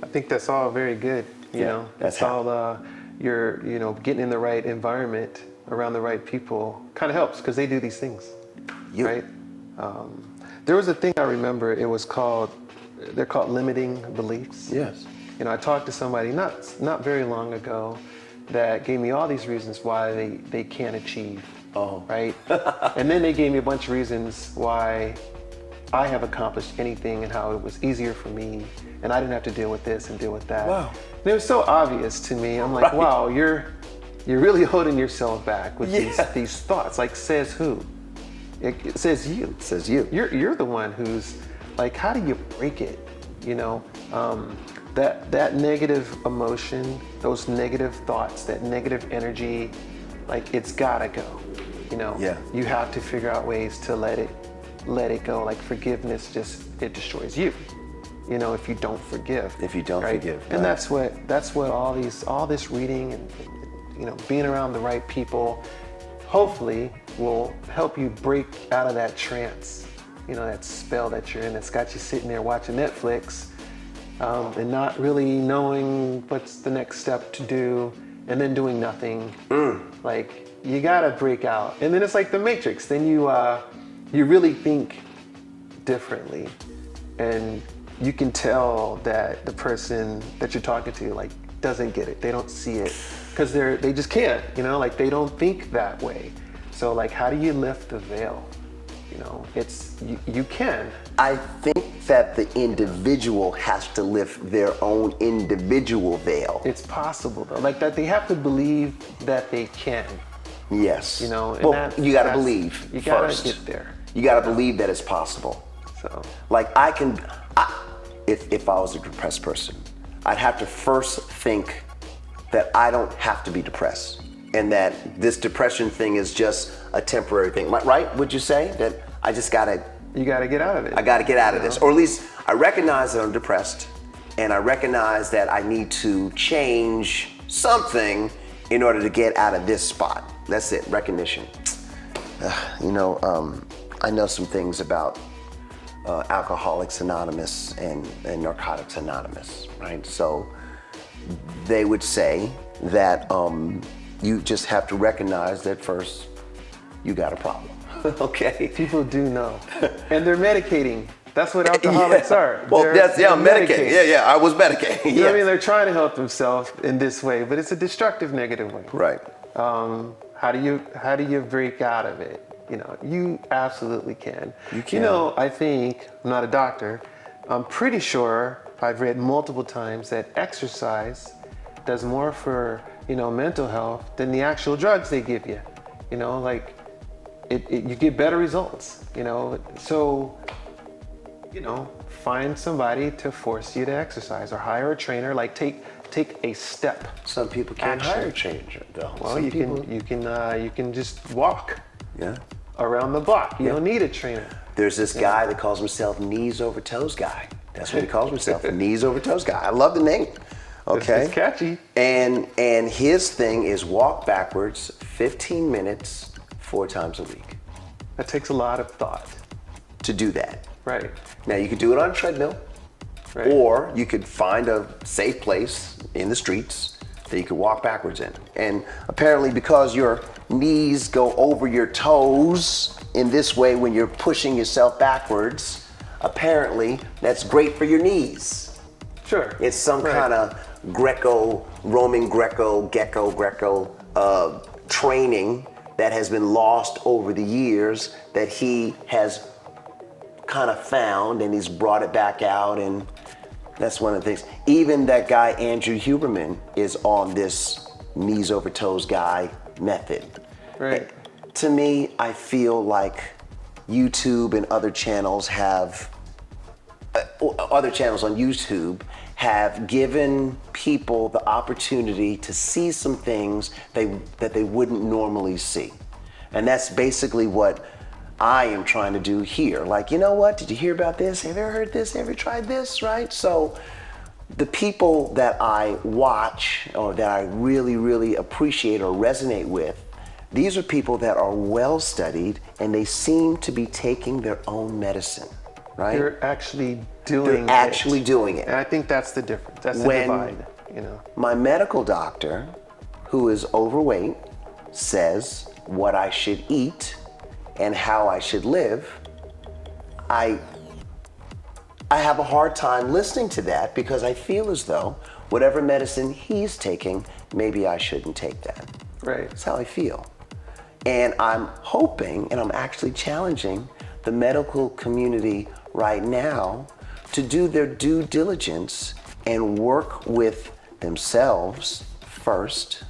I think that's all very good. You know, that's it's all you're getting in the right environment around the right people kind of helps because they do these things, right? There was a thing I remember. It was they're called limiting beliefs. Yes. You know, I talked to somebody not very long ago that gave me all these reasons why they can't achieve. Right? And then they gave me a bunch of reasons why I have accomplished anything and how it was easier for me and I didn't have to deal with this and deal with that. Wow. And it was so obvious to me. I'm like, wow, you're really holding yourself back with these thoughts. Like, says who? It says you. It says you. You're the one who's like, how do you break it? You know, that negative emotion, those negative thoughts, that negative energy, like it's gotta go. You know, you have to figure out ways to let it go. Like forgiveness it destroys you. You know, if you don't forgive. If you don't forgive. And that's what all this reading and being around the right people, hopefully will help you break out of that trance. You know, that spell that you're in that's got you sitting there watching Netflix. And not really knowing what's the next step to do, and then doing nothing. Like you gotta break out, and then it's like the Matrix. Then you really think differently, and you can tell that the person that you're talking to like doesn't get it. They don't see it because they just can't. You know, like they don't think that way. So like, how do you lift the veil? You know, you can. I think that the individual has to lift their own individual veil. It's possible though, like that they have to believe that they can. Yes. You know, and well, you gotta believe you gotta first. get there. You gotta believe that it's possible. So, like if I was a depressed person, I'd have to first think that I don't have to be depressed, and that this depression thing is just a temporary thing. Right? Would you say that you gotta get out of it. I gotta get out of this, or at least I recognize that I'm depressed, and I recognize that I need to change something in order to get out of this spot. That's it, recognition. I know some things about Alcoholics Anonymous and Narcotics Anonymous, right? So they would say that you just have to recognize that first you got a problem. Okay. People do know, and they're medicating. That's what alcoholics are. Well, they're medicating. Yeah, I was medicating. You know what I mean? They're trying to help themselves in this way, but it's a destructive, negative way. Right. How do you break out of it? You know, you absolutely can. You can. You know, I think, I'm not a doctor, I'm pretty sure I've read multiple times that exercise does more for, mental health than the actual drugs they give you. You know, like you get better results, So, find somebody to force you to exercise or hire a trainer, like take a step. Some people can't Action. hire a trainer though. Well, you can just walk Yeah. around the block. You don't need a trainer. There's this guy that calls himself Knees Over Toes Guy. That's what he calls himself, Knees Over Toes Guy. I love the name. Okay. It's catchy. And his thing is walk backwards 15 minutes 4 times a week. That takes a lot of thought. To do that. Right. Now you could do it on a treadmill, Right. or you could find a safe place in the streets that you could walk backwards in. And apparently because your knees go over your toes in this way when you're pushing yourself backwards, apparently that's great for your knees. Sure. It's some Right. kind of Roman Greco training that has been lost over the years that he has kind of found, and he's brought it back out, and that's one of the things. Even that guy Andrew Huberman is on this knees over toes guy method. Right. To me, I feel like YouTube and other channels on YouTube have given people the opportunity to see some things that they wouldn't normally see. And that's basically what I am trying to do here. Like, you know what? Did you hear about this? Have you ever heard this? Have you tried this? Right? So the people that I watch or that I really, really appreciate or resonate with, these are people that are well studied and they seem to be taking their own medicine, right? They're actually doing They're actually doing it. And I think that's the difference. That's the When- divide, you know. My medical doctor, who is overweight, says what I should eat and how I should live. I have a hard time listening to that because I feel as though whatever medicine he's taking, maybe I shouldn't take that. Right. That's how I feel. And I'm hoping, and I'm actually challenging the medical community right now to do their due diligence and work with themselves first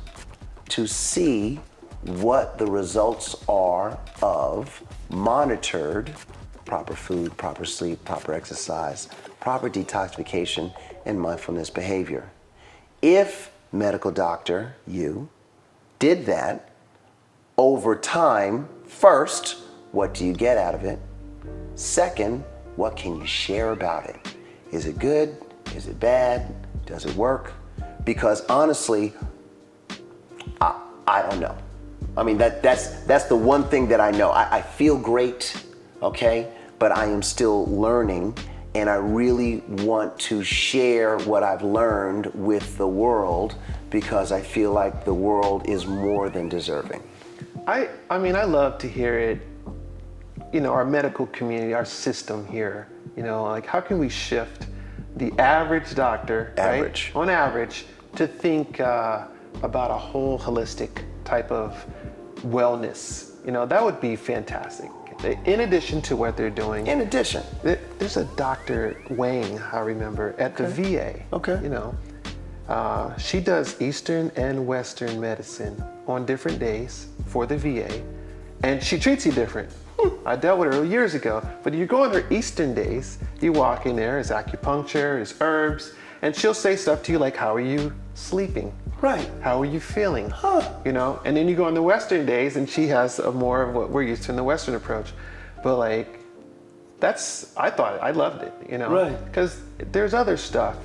to see what the results are of monitored proper food, proper sleep, proper exercise, proper detoxification, and mindfulness behavior. If medical doctor, you, did that over time, first, what do you get out of it? Second, what can you share about it? Is it good? Is it bad? Does it work? Because honestly, I don't know. I mean, that's the one thing that I know. I feel great, okay? But I am still learning, and I really want to share what I've learned with the world because I feel like the world is more than deserving. I mean, I love to hear it, you know, our medical community, our system here, you know, like how can we shift the average doctor, Average. right, on average, to think about a whole holistic type of wellness. You know, that would be fantastic. In addition to what they're doing. In addition. There's a Dr. Wang, I remember, at the VA. Okay. You know, she does Eastern and Western medicine on different days for the VA, and she treats you different. I dealt with her years ago, but you go on her Eastern days, you walk in there, it's acupuncture, it's herbs, and she'll say stuff to you like, how are you sleeping? Right. How are you feeling? You know, and then you go on the Western days and she has a more of what we're used to in the Western approach. But like, I loved it, you know? Right. Because there's other stuff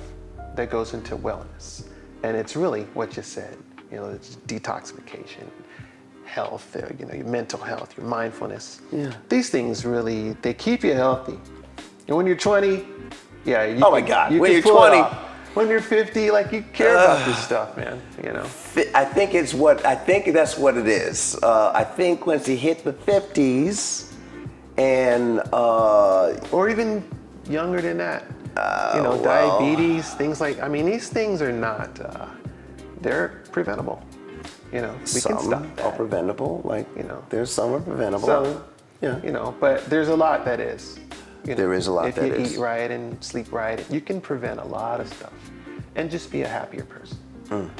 that goes into wellness. And it's really what you said, you know, it's detoxification, health, you know, your mental health, your mindfulness. Yeah. These things really, they keep you healthy. And when you're 20, yeah, you Oh my God, when can you're pull it 20. off. When you're 50, like you care about this stuff, man, you know? I think that's what it is. I think once you hit the 50s and Or even younger than that. You know, diabetes, things like, I mean, these things are not, they're preventable. You know, we can some stop are that. preventable, like, You know. there's some are preventable. So, Yeah. you know, but there's a lot that is. You know, There is a lot that If is. you eat right and sleep right, you can prevent a lot of stuff and just be a happier person.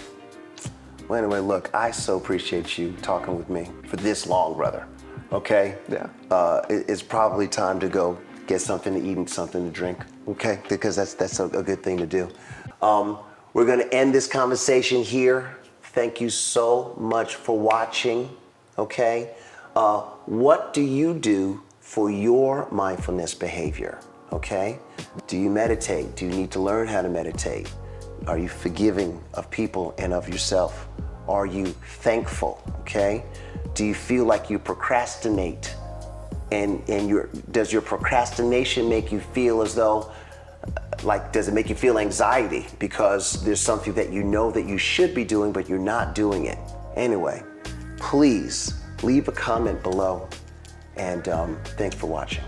Well, anyway, look, I so appreciate you talking with me for this long, brother. Okay? Yeah. It's probably time to go get something to eat and something to drink. Okay? Because that's a good thing to do. We're going to end this conversation here. Thank you so much for watching. Okay? What do you do for your mindfulness behavior? Okay? Do you meditate? Do you need to learn how to meditate? Are you forgiving of people and of yourself? Are you thankful? Okay? Do you feel like you procrastinate? And does your procrastination make you feel as though, like, does it make you feel anxiety because there's something that you know that you should be doing, but you're not doing it? Anyway, please leave a comment below, and thanks for watching.